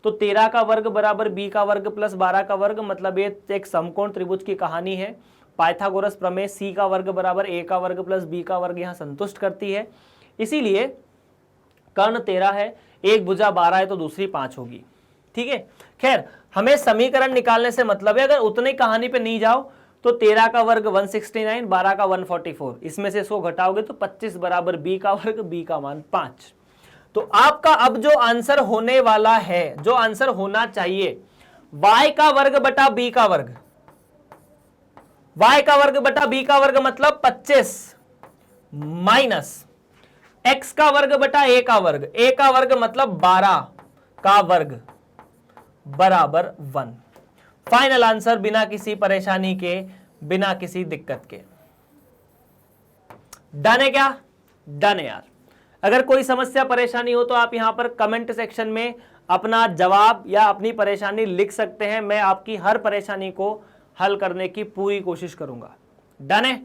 तो 13 का वर्ग बराबर B का वर्ग प्लस 12 का वर्ग, मतलब ये एक समकोण त्रिभुज की कहानी है। पाइथागोरस प्रमेय C का वर्ग बराबर A का वर्ग प्लस B का वर्ग यहां संतुष्ट करती है। इसीलिए कर्ण 13 है, एक भुजा 12 है तो दूसरी 5 होगी। ठीक है। खैर, हमें समीकरण निकालने से मतलब है, अगर उतनी कहानी पे नहीं जाओ तो 13 का वर्ग 169, 12 का 144, इसमें से इसको घटाओगे तो 25 बराबर B का वर्ग, B का मान 5। तो आपका अब जो आंसर होने वाला है, जो आंसर होना चाहिए, y का वर्ग बटा b का वर्ग, y का वर्ग बटा b का वर्ग मतलब 25 माइनस x का वर्ग बटा a का वर्ग, a का वर्ग मतलब 12 का वर्ग बराबर 1। फाइनल आंसर बिना किसी परेशानी के, बिना किसी दिक्कत के। डन है क्या? डन है यार। अगर कोई समस्या परेशानी हो तो आप यहां पर कमेंट सेक्शन में अपना जवाब या अपनी परेशानी लिख सकते हैं। मैं आपकी हर परेशानी को हल करने की पूरी कोशिश करूंगा। डन है?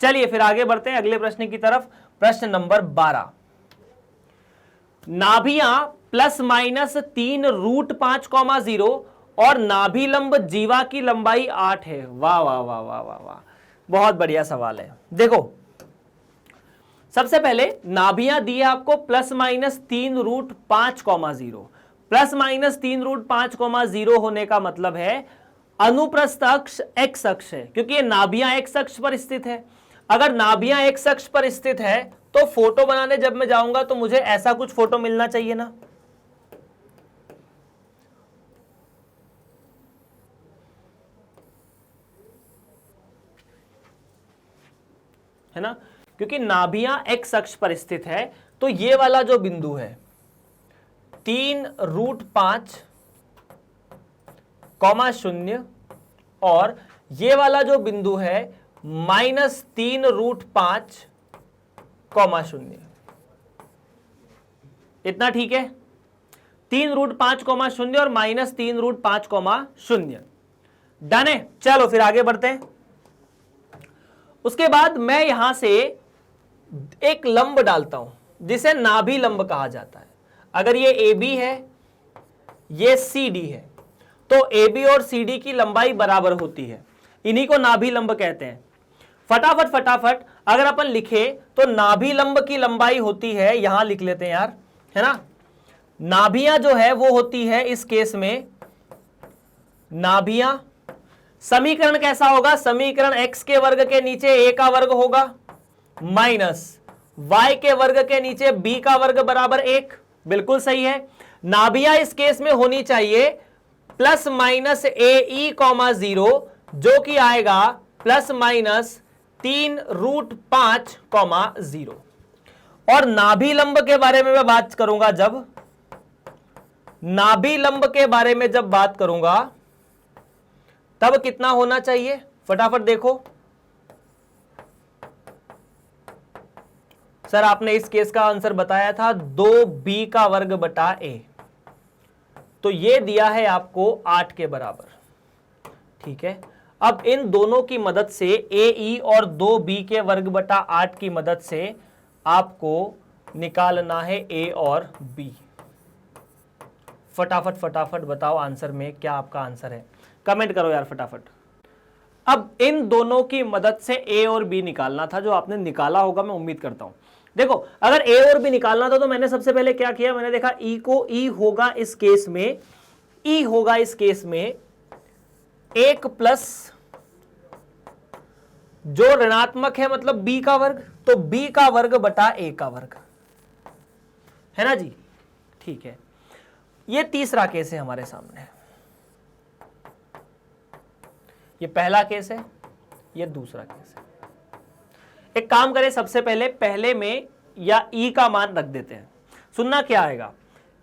चलिए फिर आगे बढ़ते हैं अगले प्रश्न की तरफ। प्रश्न नंबर 12। नाभियां ±3√5,0 और नाभिलंब जीवा की लंबाई 8 है। वाह वाह वाह वाह वाह वाह, बहुत बढ़िया सवाल है। देखो, सबसे पहले नाभियां दी है आपको ±3√5,0। ±3√5,0 होने का मतलब है अनुप्रस्थ अक्ष x अक्ष है, क्योंकि ये नाभियां x अक्ष पर स्थित है। अगर नाभियां x अक्ष पर स्थित है तो फोटो बनाने जब मैं जाऊंगा तो मुझे ऐसा कुछ फोटो मिलना चाहिए ना। है ना, क्योंकि नाभियां x अक्ष पर स्थित है। तो ये वाला जो बिंदु है 3√5,0 और ये वाला जो बिंदु है -3√5,0। इतना ठीक है, 3√5,0 और -3√5,0। डन है। चलो फिर आगे बढ़ते हैं। उसके बाद मैं यहां से एक लंब डालता हूं जिसे नाभि लंब कहा जाता है। अगर ये AB है, ये CD है, तो AB और CD की लंबाई बराबर होती है, इन्हीं को नाभि लंब कहते हैं। फटाफट अगर अपन लिखे तो नाभि लंब की लंबाई होती है, यहां लिख लेते हैं यार, है ना। नाभियां जो है वो होती है इस केस में, नाभियां, समीकरण कैसा होगा, समीकरण x के वर्ग के नीचे a का वर्ग होगा माइनस y के वर्ग के नीचे b का वर्ग बराबर 1। बिल्कुल सही है। नाभियां इस केस में होनी चाहिए ±AE,0, जो कि आएगा ±3√5,0। और नाभि लंब के बारे में मैं बात करूंगा, जब नाभि लंब के बारे में जब बात करूंगा तब कितना होना चाहिए, फटाफट देखो। सर आपने इस केस का आंसर बताया था 2b का वर्ग बटा a, तो ये दिया है आपको 8 के बराबर। ठीक है, अब इन दोनों की मदद से AE और 2b के वर्ग बटा 8 की मदद से आपको निकालना है a और b। फटाफट बताओ आंसर में क्या आपका आंसर है, कमेंट करो यार फटाफट। अब इन दोनों की मदद से a और b निकालना था, जो आपने निकाला होगा मैं उम्मीद करता हूं। देखो अगर a और b निकालना था तो मैंने सबसे पहले क्या किया, मैंने देखा e को e होगा इस केस में, e होगा इस केस में 1 प्लस जो ऋणात्मक है मतलब b का वर्ग, तो b का वर्ग बटा a का वर्ग, है ना जी। ठीक है, ये तीसरा केस है हमारे सामने, ये पहला केस है, ये दूसरा केस है। एक काम करें, सबसे पहले में या e का मान रख देते हैं। सुनना क्या आएगा,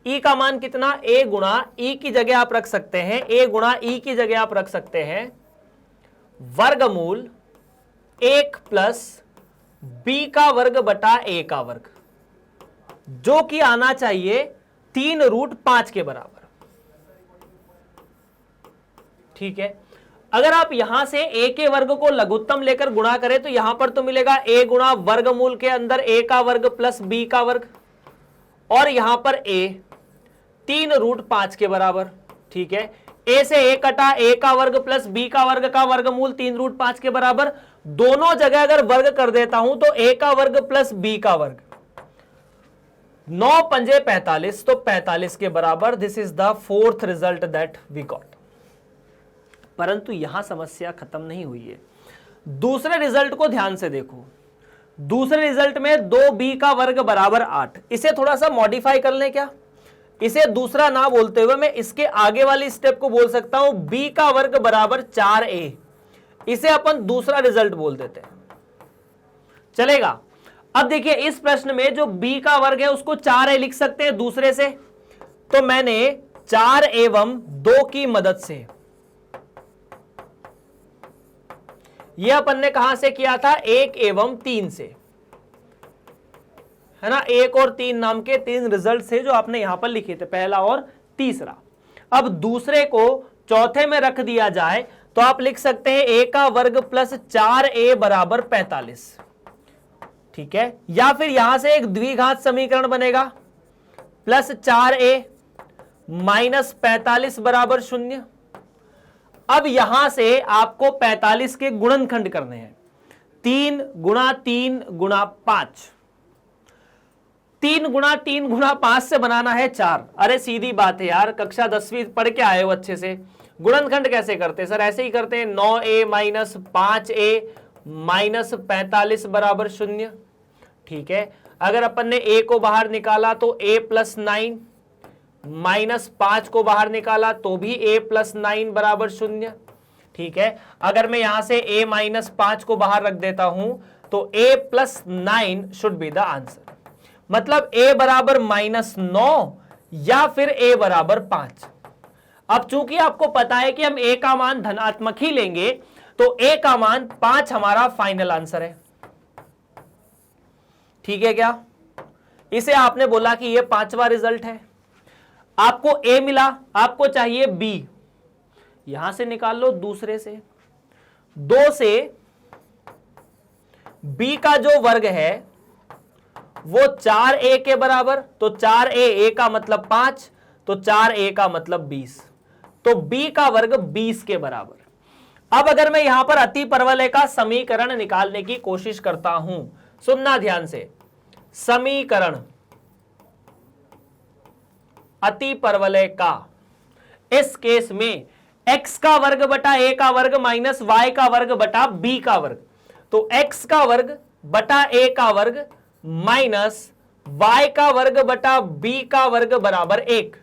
e का मान कितना, a गुणा e की जगह आप रख सकते हैं, a गुणा e की जगह आप रख सकते हैं वर्गमूल 1 प्लस b का वर्ग बटा a का वर्ग, जो कि आना चाहिए 3√5 के बराबर। ठीक है, अगर आप यहां से a के वर्ग को लघुत्तम लेकर गुणा करें तो यहां पर तो मिलेगा a गुणा वर्गमूल के अंदर a का वर्ग प्लस b का वर्ग, और यहां पर a 3√5 के बराबर। ठीक है, a से a कटा, a का वर्ग प्लस b का वर्ग का वर्गमूल 3√5 के बराबर। दोनों जगह अगर वर्ग कर देता हूं तो a का वर्ग प्लस b का वर्ग, 9 पंजे 45, तो 45 के बराबर। This is the fourth result that we got. परंतु यहां समस्या खत्म नहीं हुई है, दूसरे रिजल्ट को ध्यान से देखो। दूसरे रिजल्ट में 2b का वर्ग बराबर 8, इसे थोड़ा सा मॉडिफाई कर लें क्या, इसे दूसरा ना बोलते हुए मैं इसके आगे वाली स्टेप को बोल सकता हूं b का वर्ग बराबर 4a, इसे अपन दूसरा रिजल्ट बोल देते हैं, चलेगा। अब देखिए इस प्रश्न में जो b का वर्ग है उसको 4a लिख सकते हैं दूसरे से, तो मैंने 4 एवं 2 की मदद से, यह अपन ने कहां से किया था, 1 एवं 3 से, है ना। 1 और 3 नाम के 3 रिजल्ट थे जो आपने यहां पर लिखे थे, पहला और तीसरा। अब दूसरे को चौथे में रख दिया जाए तो आप लिख सकते हैं a का वर्ग प्लस 4a बराबर 45। ठीक है, या फिर यहां से एक द्विघात समीकरण बनेगा, प्लस 4a माइनस 45 बराबर 0। अब यहां से आपको 45 के गुणनखंड करने हैं, 3 गुणा 3 गुणा 5, 3 गुणा 3 गुणा 5 से बनाना है 4। अरे सीधी बात है यार, कक्षा 10वीं पढ़ के आए हो अच्छे से। गुणनखंड कैसे करते हैं सर, ऐसे ही करते हैं, 9a माइनस 5a माइनस 45 बराबर 0। ठीक है, अगर अपन ने a को बाहर निकाला तो a प्लस 9, माइनस 5 को बाहर निकाला तो भी a प्लस 9 बराबर 0। ठीक है, अगर मैं यहां से a माइनस 5 को बाहर रख देता हूं तो a plus 9 should be the answer. मतलब a बराबर -9 या फिर a बराबर 5। अब चूंकि आपको पता है कि हम a का मान धनात्मक ही लेंगे, तो a का मान 5 हमारा फाइनल आंसर है। ठीक है क्या? इसे आपने बोला कि ये 5वां रिजल्ट है। आपको a मिला, आपको चाहिए b, यहां से निकाल लो दूसरे से। 2 से b का जो वर्ग है वो 4a के बराबर, तो 4a का मतलब 5, तो 4a का मतलब 20, तो b का वर्ग 20 के बराबर। अब अगर मैं यहां पर अति परवलय का समीकरण निकालने की कोशिश करता हूं, सुनना ध्यान से, समीकरण अति परवलय का, इस केस में x का वर्ग बटा a का वर्ग माइनस y का वर्ग बटा b का वर्ग, तो x का वर्ग बटा a का वर्ग माइनस y का वर्ग बटा b का वर्ग बराबर 1।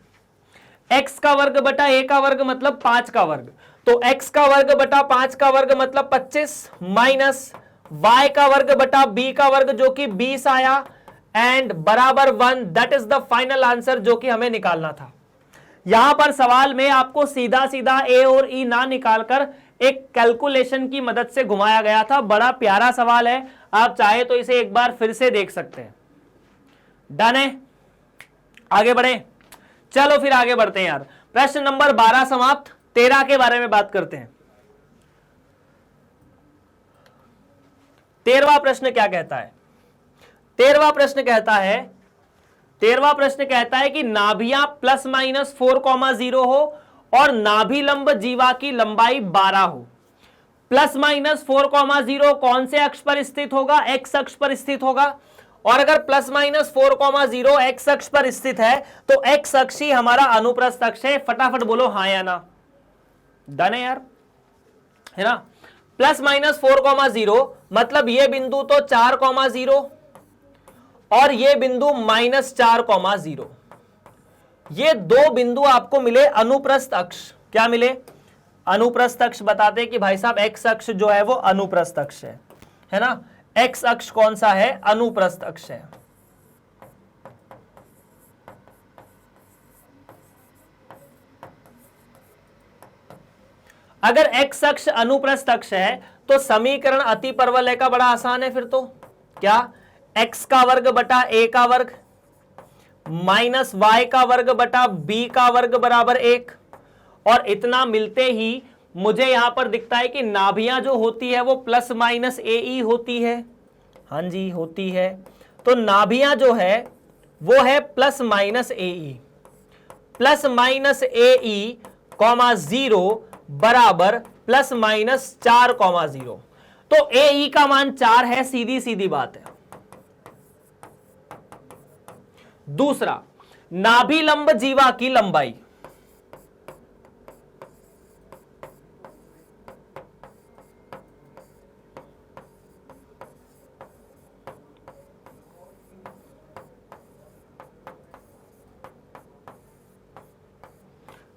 x का वर्ग बटा a का वर्ग मतलब 5 का वर्ग, तो x का वर्ग बटा 5 का वर्ग मतलब 25 माइनस y का वर्ग बटा b का वर्ग जो कि 20 आया एंड बराबर 1। That is the final answer जो कि हमें निकालना था। यहां पर सवाल में आपको सीधा सीधा ए और ई ना निकालकर एक कैलकुलेशन की मदद से घुमाया गया था। बड़ा प्यारा सवाल है, आप चाहे तो इसे एक बार फिर से देख सकते हैं। डन है? आगे बढ़े? चलो फिर आगे बढ़ते हैं यार। प्रश्न नंबर 12 समाप्त। 13 के बारे में बात करते हैं। 13वां प्रश्न क्या कहता है? 13वां प्रश्न कहता है कि नाभियां प्लस माइनस 4,0 हो और नाभि लंब जीवा की लंबाई 12 हो। प्लस माइनस 4,0 कौन से अक्ष पर स्थित होगा? एक्स अक्ष पर स्थित होगा। और अगर प्लस माइनस 4,0 एक्स अक्ष पर स्थित है तो एक्स अक्ष ही हमारा अनुप्रस्थ अक्ष है। फटाफट बोलो हाँ या ना। डन है यार, है ना? प्लस माइनस 4,0 मतलब ये बिंदु तो 4,0 और ये बिंदु माइनस 4,0। ये दो बिंदु आपको मिले अनुप्रस्थ अक्ष। क्या मिले? अनुप्रस्थ अक्ष। बताते कि भाई साहब एक्स अक्ष जो है वो अनुप्रस्थ अक्ष है ना? एक्स अक्ष कौन सा है? अनुप्रस्थ अक्ष है। अगर एक्स अक्ष अनुप्रस्थ अक्ष है तो समीकरण अति परवलय का बड़ा आसान है। फिर तो क्या? एक्स का वर्ग बटा ए का वर्ग माइनस वाई का वर्ग बटा बी का वर्ग बराबर 1। और इतना मिलते ही मुझे यहां पर दिखता है कि नाभियां जो होती है वो प्लस माइनस ए ई होती है। हाँ जी, होती है। तो नाभियां जो है वो है प्लस माइनस ए ई। प्लस माइनस ए ई कॉमा 0 बराबर प्लस माइनस 4,0। तो ए ई का मान 4 है, सीधी सीधी बात है। दूसरा, नाभि लंब जीवा की लंबाई।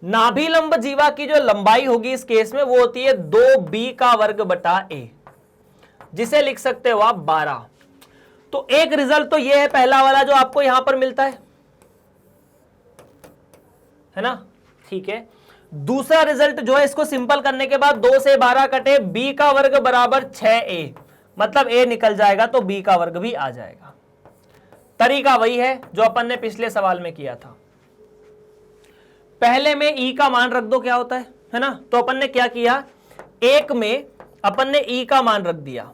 नाभि लंब जीवा की जो लंबाई होगी इस केस में वो होती है 2b का वर्ग बटा a, जिसे लिख सकते हो आप 12। तो एक रिजल्ट तो ये है पहला वाला जो आपको यहां पर मिलता है ना? ठीक है। दूसरा रिजल्ट जो है इसको सिंपल करने के बाद 2 से 12 कटे b का वर्ग बराबर 6a, मतलब a निकल जाएगा तो b का वर्ग भी आ जाएगा। तरीका वही है जो अपन ने पिछले सवाल में किया था। पहले में e का मान रख दो, क्या होता है ना? तो अपन ने क्या किया, एक में अपन ने e का मान रख दिया,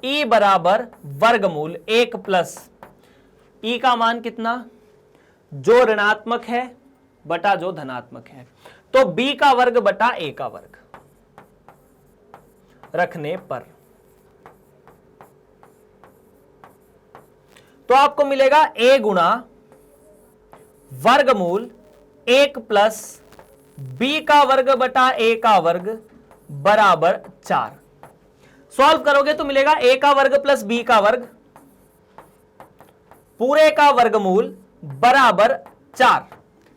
e बराबर वर्गमूल 1 प्लस e का मान कितना, जो ऋणात्मक है बटा जो धनात्मक है, तो b का वर्ग बटा a का वर्ग रखने पर तो आपको मिलेगा a गुणा वर्गमूल 1 प्लस b का वर्ग बटा a का वर्ग बराबर 4। सॉल्व करोगे तो मिलेगा a का वर्ग प्लस b का वर्ग पूरे का वर्गमूल बराबर 4।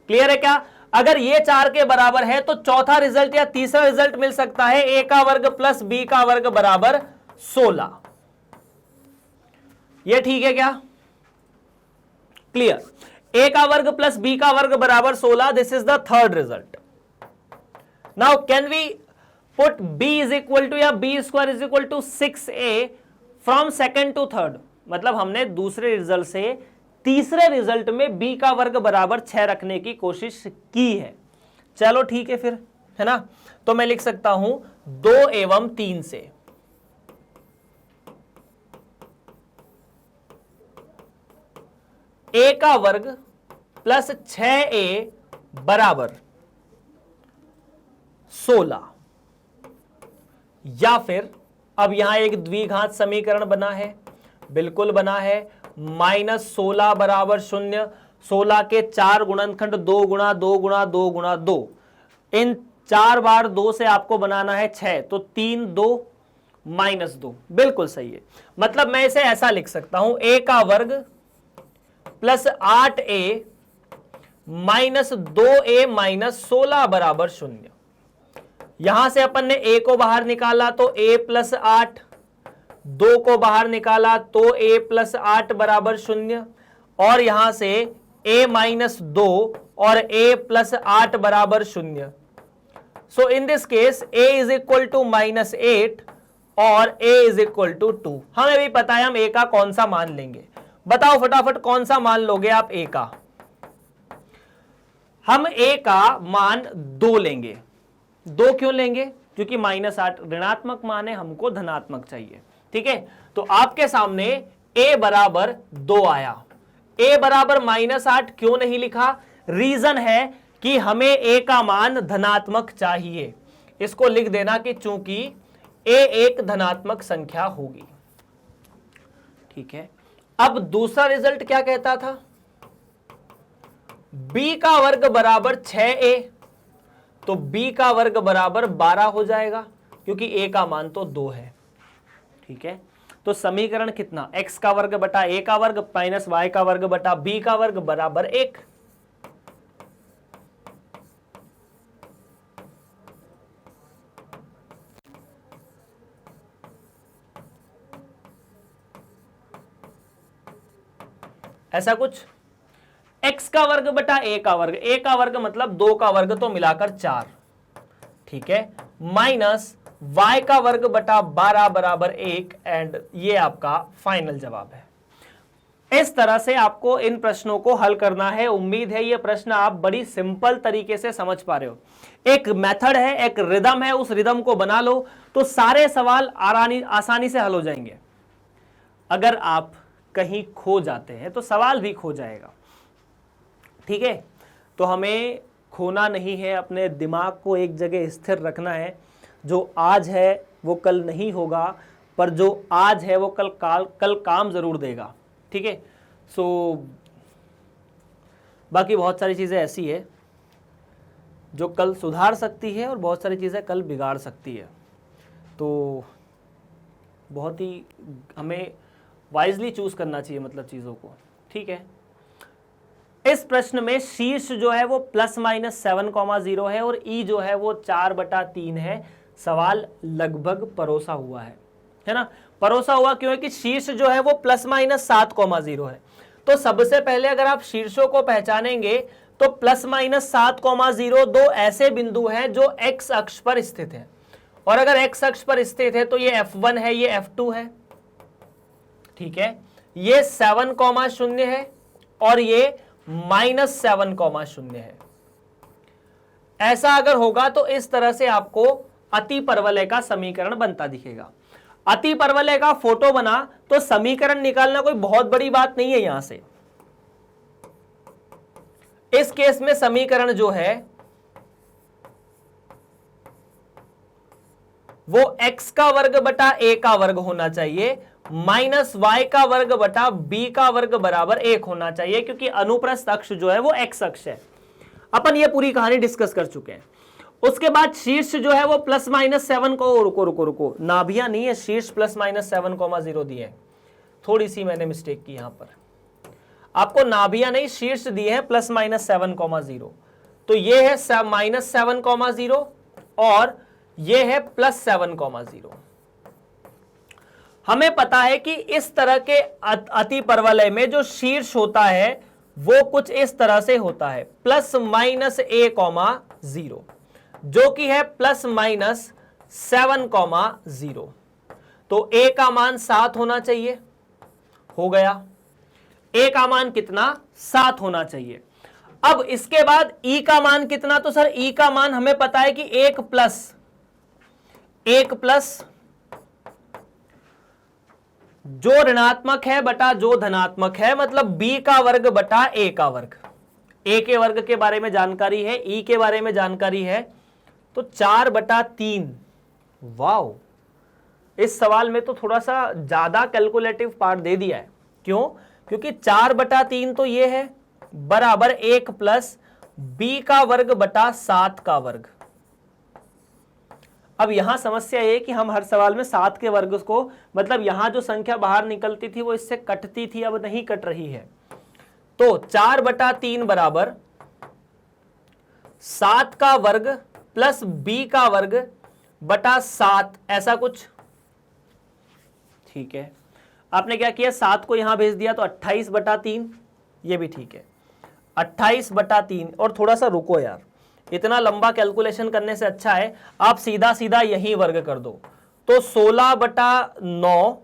क्लियर है क्या? अगर ये 4 के बराबर है तो चौथा रिजल्ट या तीसरा रिजल्ट मिल सकता है a का वर्ग प्लस b का वर्ग बराबर 16। ये ठीक है क्या? क्लियर। a का वर्ग प्लस b का वर्ग बराबर 16. This is the third result. Now can we put b is equal to या b square is equal to 6a from second to third. मतलब हमने दूसरे रिजल्ट से तीसरे रिजल्ट में b का वर्ग बराबर 6 रखने की कोशिश की है. चलो ठीक है फिर, है ना. तो मैं लिख सकता हूं 2 एवं 3 से a का वर्ग प्लस 6a बराबर 16. या फिर अब यहां एक द्विघात समीकरण बना है, बिल्कुल बना है. -16 बराबर 0. 16 के 4 गुणनखंड 2 गुणा 2 गुणा 2 गुणा 2. इन 4 बार 2 से आपको बनाना है 6, तो 3 2 -2. बिल्कुल सही है. मतलब मैं इसे ऐसा लिख सकता हूं a का वर्ग plus 8a minus 2a minus 16 बराबर 0. यहां से अपन ने a को बाहर निकाला तो a प्लस 8, 2 को बाहर निकाला तो a प्लस 8 बराबर 0, और यहां से a माइनस 2 और a प्लस 8 बराबर 0. So in this case a is equal to -8 और a इज इक्वल टू 2. हमें भी पता है हम a का कौन सा मान लेंगे. बताओ फटाफट कौन सा मान लोगे आप a का. हम a का मान 2 लेंगे. 2 क्यों लेंगे? क्योंकि -8 ऋणात्मक मान है, हमको धनात्मक चाहिए. ठीक है, तो आपके सामने a बराबर 2 आया. a बराबर -8 क्यों नहीं लिखा? रीजन है कि हमें a का मान धनात्मक चाहिए. इसको लिख देना कि चूंकि a एक धनात्मक संख्या होगी. ठीक है, अब दूसरा रिजल्ट क्या कहता था? b का वर्ग बराबर 6a, तो b का वर्ग बराबर 12 हो जाएगा क्योंकि a का मान तो 2 है. ठीक है, तो समीकरण कितना? x का वर्ग बटा a का वर्ग माइनस y का वर्ग बटा b का वर्ग बराबर 1. ऐसा कुछ. x का वर्ग बटा a का वर्ग मतलब 2 का वर्ग तो मिलाकर 4. ठीक है, माइनस y का वर्ग बटा 12 बराबर 1, एंड ये आपका फाइनल जवाब है. इस तरह से आपको इन प्रश्नों को हल करना है. उम्मीद है ये प्रश्न आप बड़ी सिंपल तरीके से समझ पा रहे हो. एक मेथड है, एक रिदम है, उस रिदम को बना लो तो सारे सवाल आसानी से हल हो जाएंगे. अगर आप कहीं खो जाते हैं तो सवाल भी खो जाएगा. ठीक है, तो हमें खोना नहीं है, अपने दिमाग को एक जगह स्थिर रखना है. जो आज है वो कल नहीं होगा, पर जो आज है वो कल काम जरूर देगा. ठीक है, सो बाकी बहुत सारी चीज़ें ऐसी है जो कल सुधार सकती है और बहुत सारी चीज़ें कल बिगाड़ सकती है. तो बहुत ही हमें वाइजली चूज करना चाहिए मतलब चीज़ों को. ठीक है, इस प्रश्न में शीर्ष जो है वो +-7,0 है और ई जो है वो 4/3 है. सवाल लगभग परोसा हुआ है ना. परोसा हुआ क्यों है कि शीर्ष जो है वो +-7,0 है. तो सबसे पहले अगर आप शीर्षों को पहचानेंगे तो +-7,0 दो ऐसे बिंदु हैं जो x अक्ष पर स्थित है, और अगर x अक्ष पर स्थित है तो ये F1 है, ये F2 है. ठीक है, ये 7,0 है और ये -7,0 है. ऐसा अगर होगा तो इस तरह से आपको अति परवलय का समीकरण बनता दिखेगा. अति परवलय का फोटो बना तो समीकरण निकालना कोई बहुत बड़ी बात नहीं है. यहां से इस केस में समीकरण जो है वो x का वर्ग बटा a का वर्ग होना चाहिए, माइनस y का वर्ग बटा b का वर्ग बराबर 1 होना चाहिए, क्योंकि अनुप्रस्थ अक्ष जो है वो x अक्ष है. अपन ये पूरी कहानी डिस्कस कर चुके हैं. उसके बाद शीर्ष जो है वो +-7 को रुको नाभियां नहीं है, शीर्ष +-7,0 दिए. थोड़ी सी मैंने मिस्टेक की यहां पर, आपको नाभियां नहीं शीर्ष दिए हैं +-7,0. तो ये है -7,0 और ये है +7,0. हमें पता है कि इस तरह के अति परवलय में जो शीर्ष होता है वो कुछ इस तरह से होता है, प्लस माइनस a कॉमा 0, जो कि है प्लस माइनस 7 कॉमा 0। तो a का मान 7 होना चाहिए, हो गया। a का मान कितना? 7 होना चाहिए। अब इसके बाद e का मान कितना? तो सर e का मान हमें पता है कि 1 प्लस जो ऋणात्मक है बटा जो धनात्मक है, मतलब b का वर्ग बटा a का वर्ग। a के वर्ग के बारे में जानकारी है, e के बारे में जानकारी है, तो 4/3। वाओ, इस सवाल में तो थोड़ा सा ज्यादा कैलकुलेटिव पार्ट दे दिया है। क्यों? क्योंकि 4/3 तो ये है बराबर 1 प्लस b का वर्ग बटा 7 का वर्ग। अब यहां समस्या ये कि हम हर सवाल में 7 के वर्ग को, मतलब यहां जो संख्या बाहर निकलती थी वो इससे कटती थी, अब नहीं कट रही है। तो 4/3 बराबर 7 का वर्ग प्लस b का वर्ग बटा 7, ऐसा कुछ। ठीक है, आपने क्या किया, 7 को यहां भेज दिया तो 28/3, ये भी ठीक है, 28/3। और थोड़ा सा रुको यार, इतना लंबा कैलकुलेशन करने से अच्छा है आप सीधा सीधा यही वर्ग कर दो। तो 16/9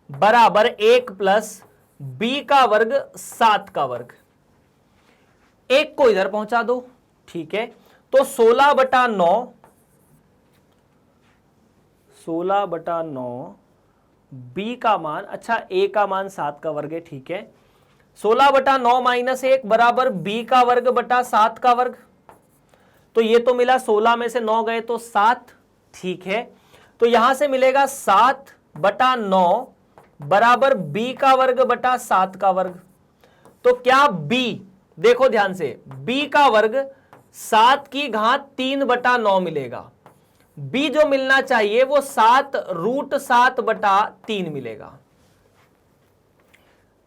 बराबर 1 प्लस b का वर्ग 7 का वर्ग। 1 को इधर पहुंचा दो, ठीक है। तो 16/9 b का मान, अच्छा a का मान 7 का वर्ग है, ठीक है। 16/9 माइनस 1 बराबर b का वर्ग बटा 7 का वर्ग। तो ये तो मिला, 16 में से 9 गए तो 7, ठीक है। तो यहां से मिलेगा 7/9 बराबर b का वर्ग बटा 7 का वर्ग। तो क्या b, देखो ध्यान से, b का वर्ग 7 की घात 3/9 मिलेगा। b जो मिलना चाहिए वो 7√7/3 मिलेगा।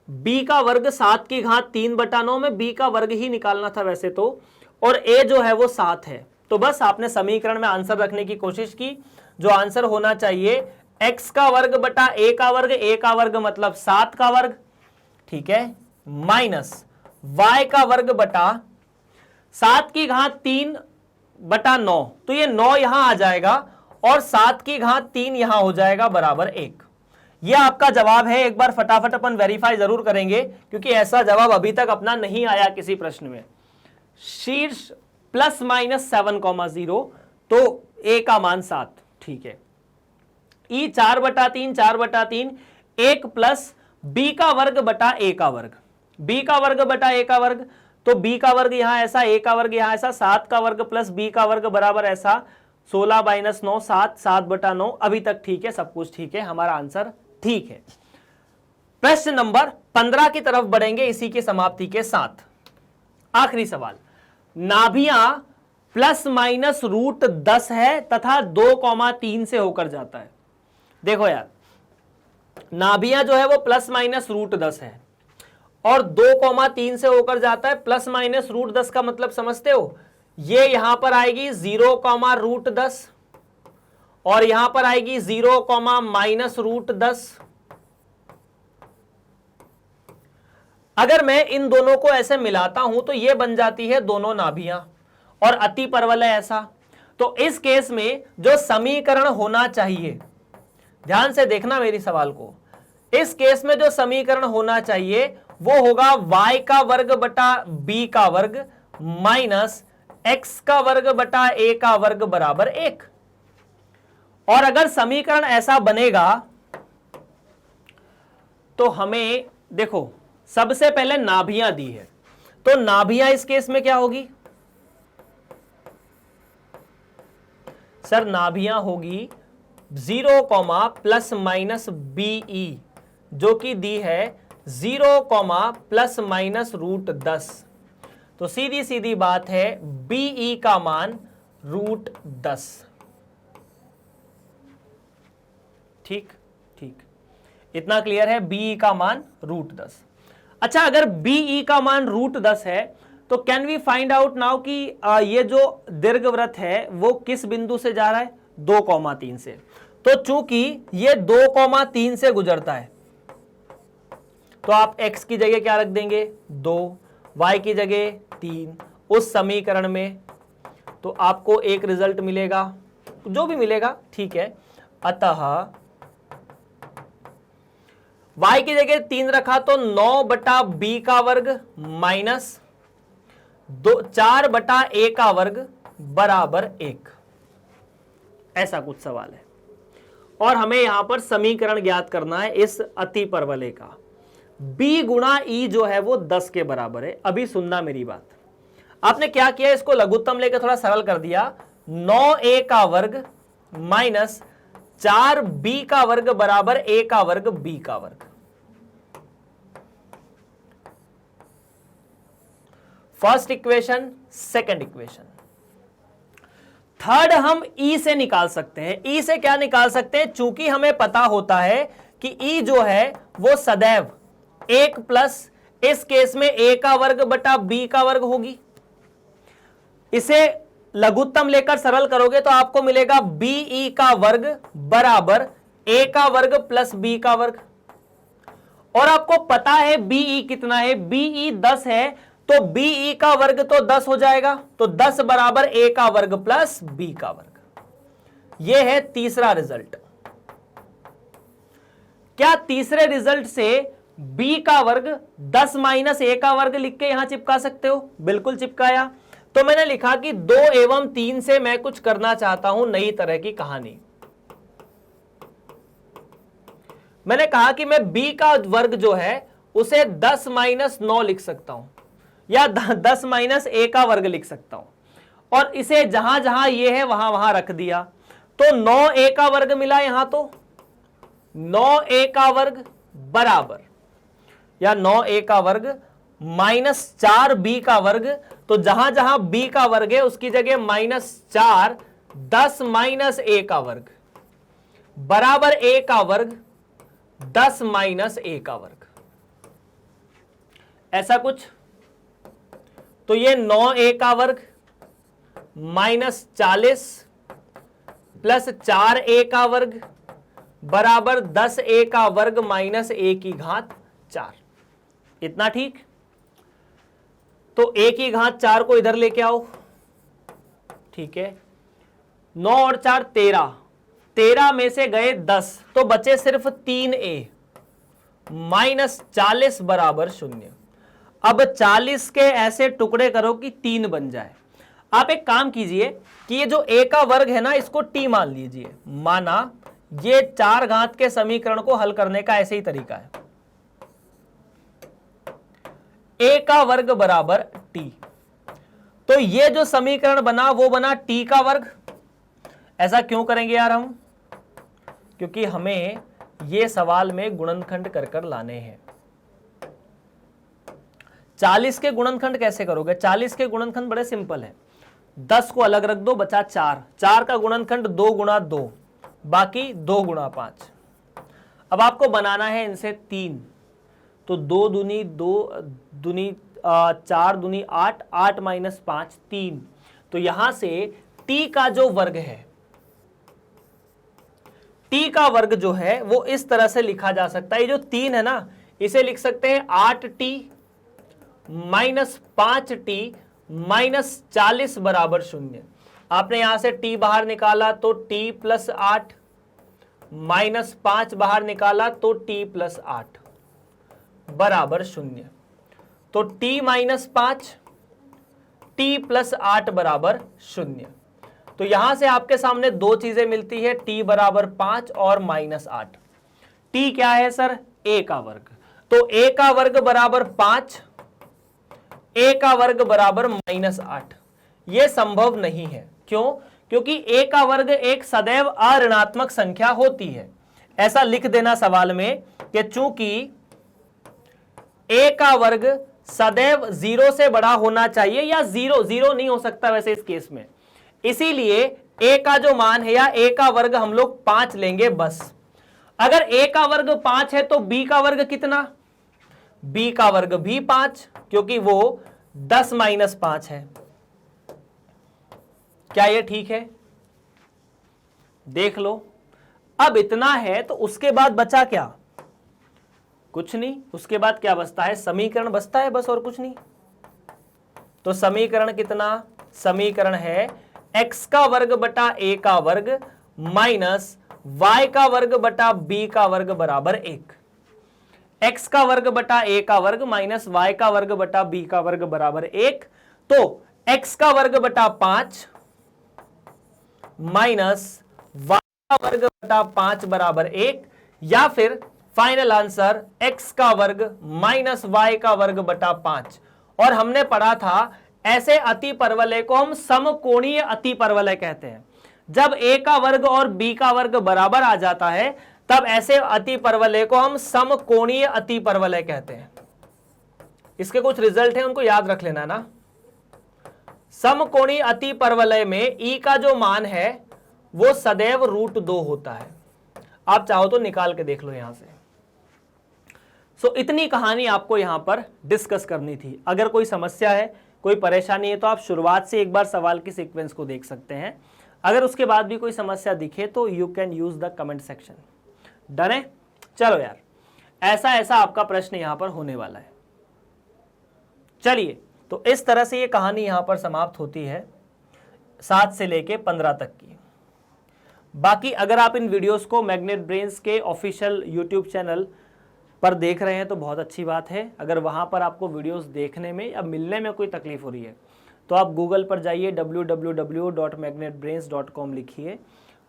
b का वर्ग 7 की घात 3/9 में b का वर्ग ही निकालना था वैसे तो, और a जो है वो 7 है। तो बस आपने समीकरण में आंसर रखने की कोशिश की। जो आंसर होना चाहिए x का वर्ग बटा a का वर्ग, a का वर्ग मतलब 7 का वर्ग, ठीक है, माइनस y का वर्ग बटा 7 की घात 3/9, तो ये 9 यहां आ जाएगा और 7 की घात 3 यहां हो जाएगा बराबर 1। यह आपका जवाब है। एक बार फटाफट अपन वेरीफाई जरूर करेंगे, क्योंकि ऐसा जवाब अभी तक अपना नहीं आया किसी प्रश्न में। शीर्ष प्लस माइनस 7,0, तो a का मान 7, ठीक है। ई 4/3 1 प्लस b का वर्ग बटा a का वर्ग, b का वर्ग बटा a का वर्ग, तो b का वर्ग यहां ऐसा, a का वर्ग यहां ऐसा, 7 का वर्ग प्लस b का वर्ग बराबर ऐसा, 16-9 7, 7/9। अभी तक ठीक है, सब कुछ ठीक है, हमारा आंसर ठीक है। प्रश्न नंबर 15 की तरफ बढ़ेंगे इसी की समाप्ति के साथ। आखिरी सवाल, नाभियां प्लस माइनस √10 है तथा 2,3 से होकर जाता है। देखो यार, नाभियां जो है वो प्लस माइनस √10 है और 2,3 से होकर जाता है। प्लस माइनस √10 का मतलब समझते हो, ये यहां पर आएगी 0,√10 और यहां पर आएगी 0,-√10। अगर मैं इन दोनों को ऐसे मिलाता हूं तो ये बन जाती है दोनों नाभियां और अति परवलय ऐसा। तो इस केस में जो समीकरण होना चाहिए, ध्यान से देखना मेरी सवाल को, इस केस में जो समीकरण होना चाहिए वो होगा y का वर्ग बटा b का वर्ग माइनस x का वर्ग बटा a का वर्ग बराबर 1। और अगर समीकरण ऐसा बनेगा तो हमें देखो, सबसे पहले नाभियां दी है, तो नाभियां इस केस में क्या होगी सर? नाभियां होगी 0,+-BE, जो कि दी है 0,+-√10। तो सीधी सीधी बात है, BE का मान √10। ठीक ठीक, इतना क्लियर है, BE का मान √10। अच्छा, अगर BE का मान √10 है तो can we find out now कि ये जो दीर्घवृत्त है वो किस बिंदु से जा रहा है? 2,3 से। तो चूंकि ये 2,3 से गुजरता है तो आप x की जगह क्या रख देंगे 2, y की जगह 3 उस समीकरण में, तो आपको एक रिजल्ट मिलेगा, जो भी मिलेगा ठीक है। अतः y की जगह 3 रखा तो 9/b का वर्ग माइनस 4/a का वर्ग बराबर 1, ऐसा कुछ सवाल है। और हमें यहां पर समीकरण ज्ञात करना है इस अति परवलय का। b गुणा e जो है वो 10 के बराबर है। अभी सुनना मेरी बात, आपने क्या किया, इसको लघुत्तम लेकर थोड़ा सरल कर दिया। 9a का वर्ग माइनस 4b का वर्ग बराबर a का वर्ग b का वर्ग। First equation, second equation. Third हम ई से निकाल सकते हैं। ई से क्या निकाल सकते हैं, चूंकि हमें पता होता है कि ई जो है वो सदैव 1 प्लस इस केस में a का वर्ग बटा b का वर्ग होगी। इसे लघुत्तम लेकर सरल करोगे तो आपको मिलेगा be का वर्ग बराबर a का वर्ग प्लस b का वर्ग। और आपको पता है be कितना है, be 10 है, तो be का वर्ग तो 10 हो जाएगा, तो 10 बराबर a का वर्ग प्लस b का वर्ग। यह है तीसरा रिजल्ट। क्या तीसरे रिजल्ट से b का वर्ग 10 माइनस a का वर्ग लिख के यहां चिपका सकते हो? बिल्कुल चिपकाया। तो मैंने लिखा कि 2 एवं 3 से मैं कुछ करना चाहता हूं, नई तरह की कहानी। मैंने कहा कि मैं b का वर्ग जो है उसे 10 माइनस 9 लिख सकता हूं, या 10 माइनस a का वर्ग लिख सकता हूं, और इसे जहां जहां ये है वहां वहां रख दिया, तो 9a का वर्ग मिला। यहां तो 9a का वर्ग बराबर, या 9a का वर्ग माइनस 4b का वर्ग, तो जहां जहां b का वर्ग है उसकी जगह -4 10 माइनस a का वर्ग बराबर a का वर्ग 10 माइनस a का वर्ग, ऐसा कुछ। तो ये 9a का वर्ग माइनस 40 प्लस 4a का वर्ग बराबर 10a का वर्ग माइनस a की घात 4। इतना ठीक। तो a की घात 4 को इधर लेके आओ, ठीक है। 9 और 4 13, 13 में से गए 10, तो बचे सिर्फ 3a माइनस 40 बराबर 0। अब 40 के ऐसे टुकड़े करो कि 3 बन जाए। आप एक काम कीजिए कि ये जो a का वर्ग है ना, इसको t मान लीजिए। माना ये 4 घात के समीकरण को हल करने का ऐसे ही तरीका है। a का वर्ग बराबर t, तो ये जो समीकरण बना वो बना t का वर्ग। ऐसा क्यों करेंगे यार हम? क्योंकि हमें ये सवाल में गुणनखंड कर कर लाने हैं। 40 के गुणनखंड कैसे करोगे? 40 के गुणनखंड बड़े सिंपल है। 10 को अलग रख दो, बचा 4। 4 का गुणनखंड 2 गुणा 2, बाकी 2 गुणा 5। अब आपको बनाना है इनसे 3, तो 2 दूनी 2 दूनी 4 दूनी 8, 8 माइनस 5 3। तो यहां से t का जो वर्ग है, t का वर्ग जो है वो इस तरह से लिखा जा सकता है। ये जो 3 है ना, इसे लिख सकते हैं 8t माइनस 5t माइनस 40 बराबर 0। आपने यहां से t बाहर निकाला तो t प्लस 8, माइनस 5 बाहर निकाला तो t प्लस 8 बराबर 0। तो t माइनस 5 t प्लस 8 बराबर 0। तो यहां से आपके सामने दो चीजें मिलती है, t बराबर 5 और माइनस 8। t क्या है सर? a का वर्ग। तो a का वर्ग बराबर 5, a का वर्ग बराबर माइनस 8। यह संभव नहीं है। क्यों? क्योंकि a का वर्ग एक सदैव अऋणात्मक संख्या होती है। ऐसा लिख देना सवाल में कि चूंकि a का वर्ग सदैव 0 से बड़ा होना चाहिए, या 0 नहीं हो सकता वैसे इस केस में, इसीलिए a का जो मान है या a का वर्ग हम लोग 5 लेंगे बस। अगर a का वर्ग 5 है तो b का वर्ग कितना? b का वर्ग भी 5, क्योंकि वो 10 माइनस 5 है। क्या ये ठीक है? देख लो। अब इतना है तो उसके बाद बचा क्या? कुछ नहीं। उसके बाद क्या बचता है, समीकरण बचता है, बस और कुछ नहीं। तो समीकरण कितना, समीकरण है x का वर्ग बटा a का वर्ग माइनस y का वर्ग बटा b का वर्ग बराबर 1। x का वर्ग बटा a का वर्ग माइनस y का वर्ग बटा b का वर्ग बराबर 1। तो x का वर्ग बटा 5 माइनस y का वर्ग बटा 5 बराबर 1, या फिर फाइनल आंसर x का वर्ग माइनस y का वर्ग बटा 5। और हमने पढ़ा था ऐसे अतिपरवलय को हम समकोणीय अतिपरवलय कहते हैं। जब a का वर्ग और b का वर्ग बराबर आ जाता है तब ऐसे अतिपरवलय को हम समकोणीय अतिपरवलय कहते हैं। इसके कुछ रिजल्ट हैं, उनको याद रख लेना ना। समकोणीय अतिपरवलय में e का जो मान है वो सदैव √2 होता है। आप चाहो तो निकाल के देख लो यहां से। सो इतनी कहानी आपको यहां पर डिस्कस करनी थी। अगर कोई समस्या है, कोई परेशानी है, तो आप शुरुआत से एक बार सवाल की सीक्वेंस को देख सकते हैं। अगर उसके बाद भी कोई समस्या दिखे तो you can use the comment section. Done है? चलो यार, ऐसा ऐसा आपका प्रश्न यहां पर होने वाला है। चलिए, तो इस तरह से ये कहानी यहां पर समाप्त होती है 7 से लेके 15 तक की। बाकी अगर आप इन वीडियोस को मैग्नेट ब्रेन्स के ऑफिशियल यूट्यूब चैनल पर देख रहे हैं तो बहुत अच्छी बात है। अगर वहां पर आपको वीडियोस देखने में या मिलने में कोई तकलीफ हो रही है तो आप गूगल पर जाइए, www.magnetbrains.com लिखिए।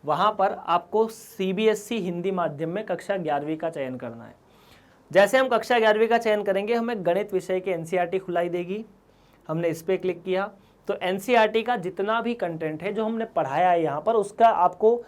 वहां पर आपको CBSE हिंदी माध्यम में कक्षा 11वीं का चयन करना है। जैसे हम कक्षा 11वीं का चयन करेंगे, हमें गणित विषय के NCERT खुलाई देगी। हमने इस पर क्लिक किया तो NCERT का जितना भी कंटेंट है जो हमने पढ़ाया है यहाँ पर, उसका आपको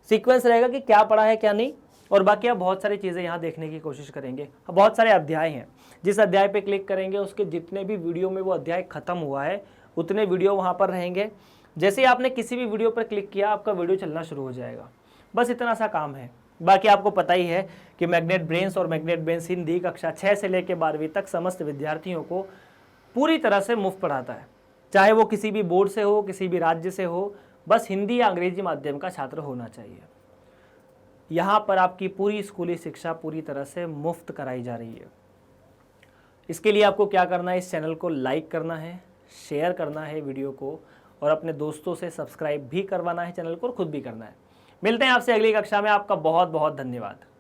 सीक्वेंस रहेगा कि क्या पढ़ा है क्या नहीं। और बाकी आप बहुत सारी चीज़ें यहाँ देखने की कोशिश करेंगे। बहुत सारे अध्याय हैं, जिस अध्याय पे क्लिक करेंगे उसके जितने भी वीडियो में वो अध्याय खत्म हुआ है उतने वीडियो वहाँ पर रहेंगे। जैसे ही आपने किसी भी वीडियो पर क्लिक किया आपका वीडियो चलना शुरू हो जाएगा। बस इतना सा काम है। बाकी आपको पता ही है कि मैग्नेट ब्रेन्स और मैग्नेट ब्रेन्स हिंदी कक्षा 6 से लेकर 12वीं तक समस्त विद्यार्थियों को पूरी तरह से मुफ्त पढ़ाता है। चाहे वो किसी भी बोर्ड से हो, किसी भी राज्य से हो, बस हिंदी या अंग्रेजी माध्यम का छात्र होना चाहिए। यहाँ पर आपकी पूरी स्कूली शिक्षा पूरी तरह से मुफ्त कराई जा रही है। इसके लिए आपको क्या करना है, इस चैनल को लाइक करना है, शेयर करना है वीडियो को, और अपने दोस्तों से सब्सक्राइब भी करवाना है चैनल को, और खुद भी करना है। मिलते हैं आपसे अगली कक्षा में। आपका बहुत बहुत धन्यवाद।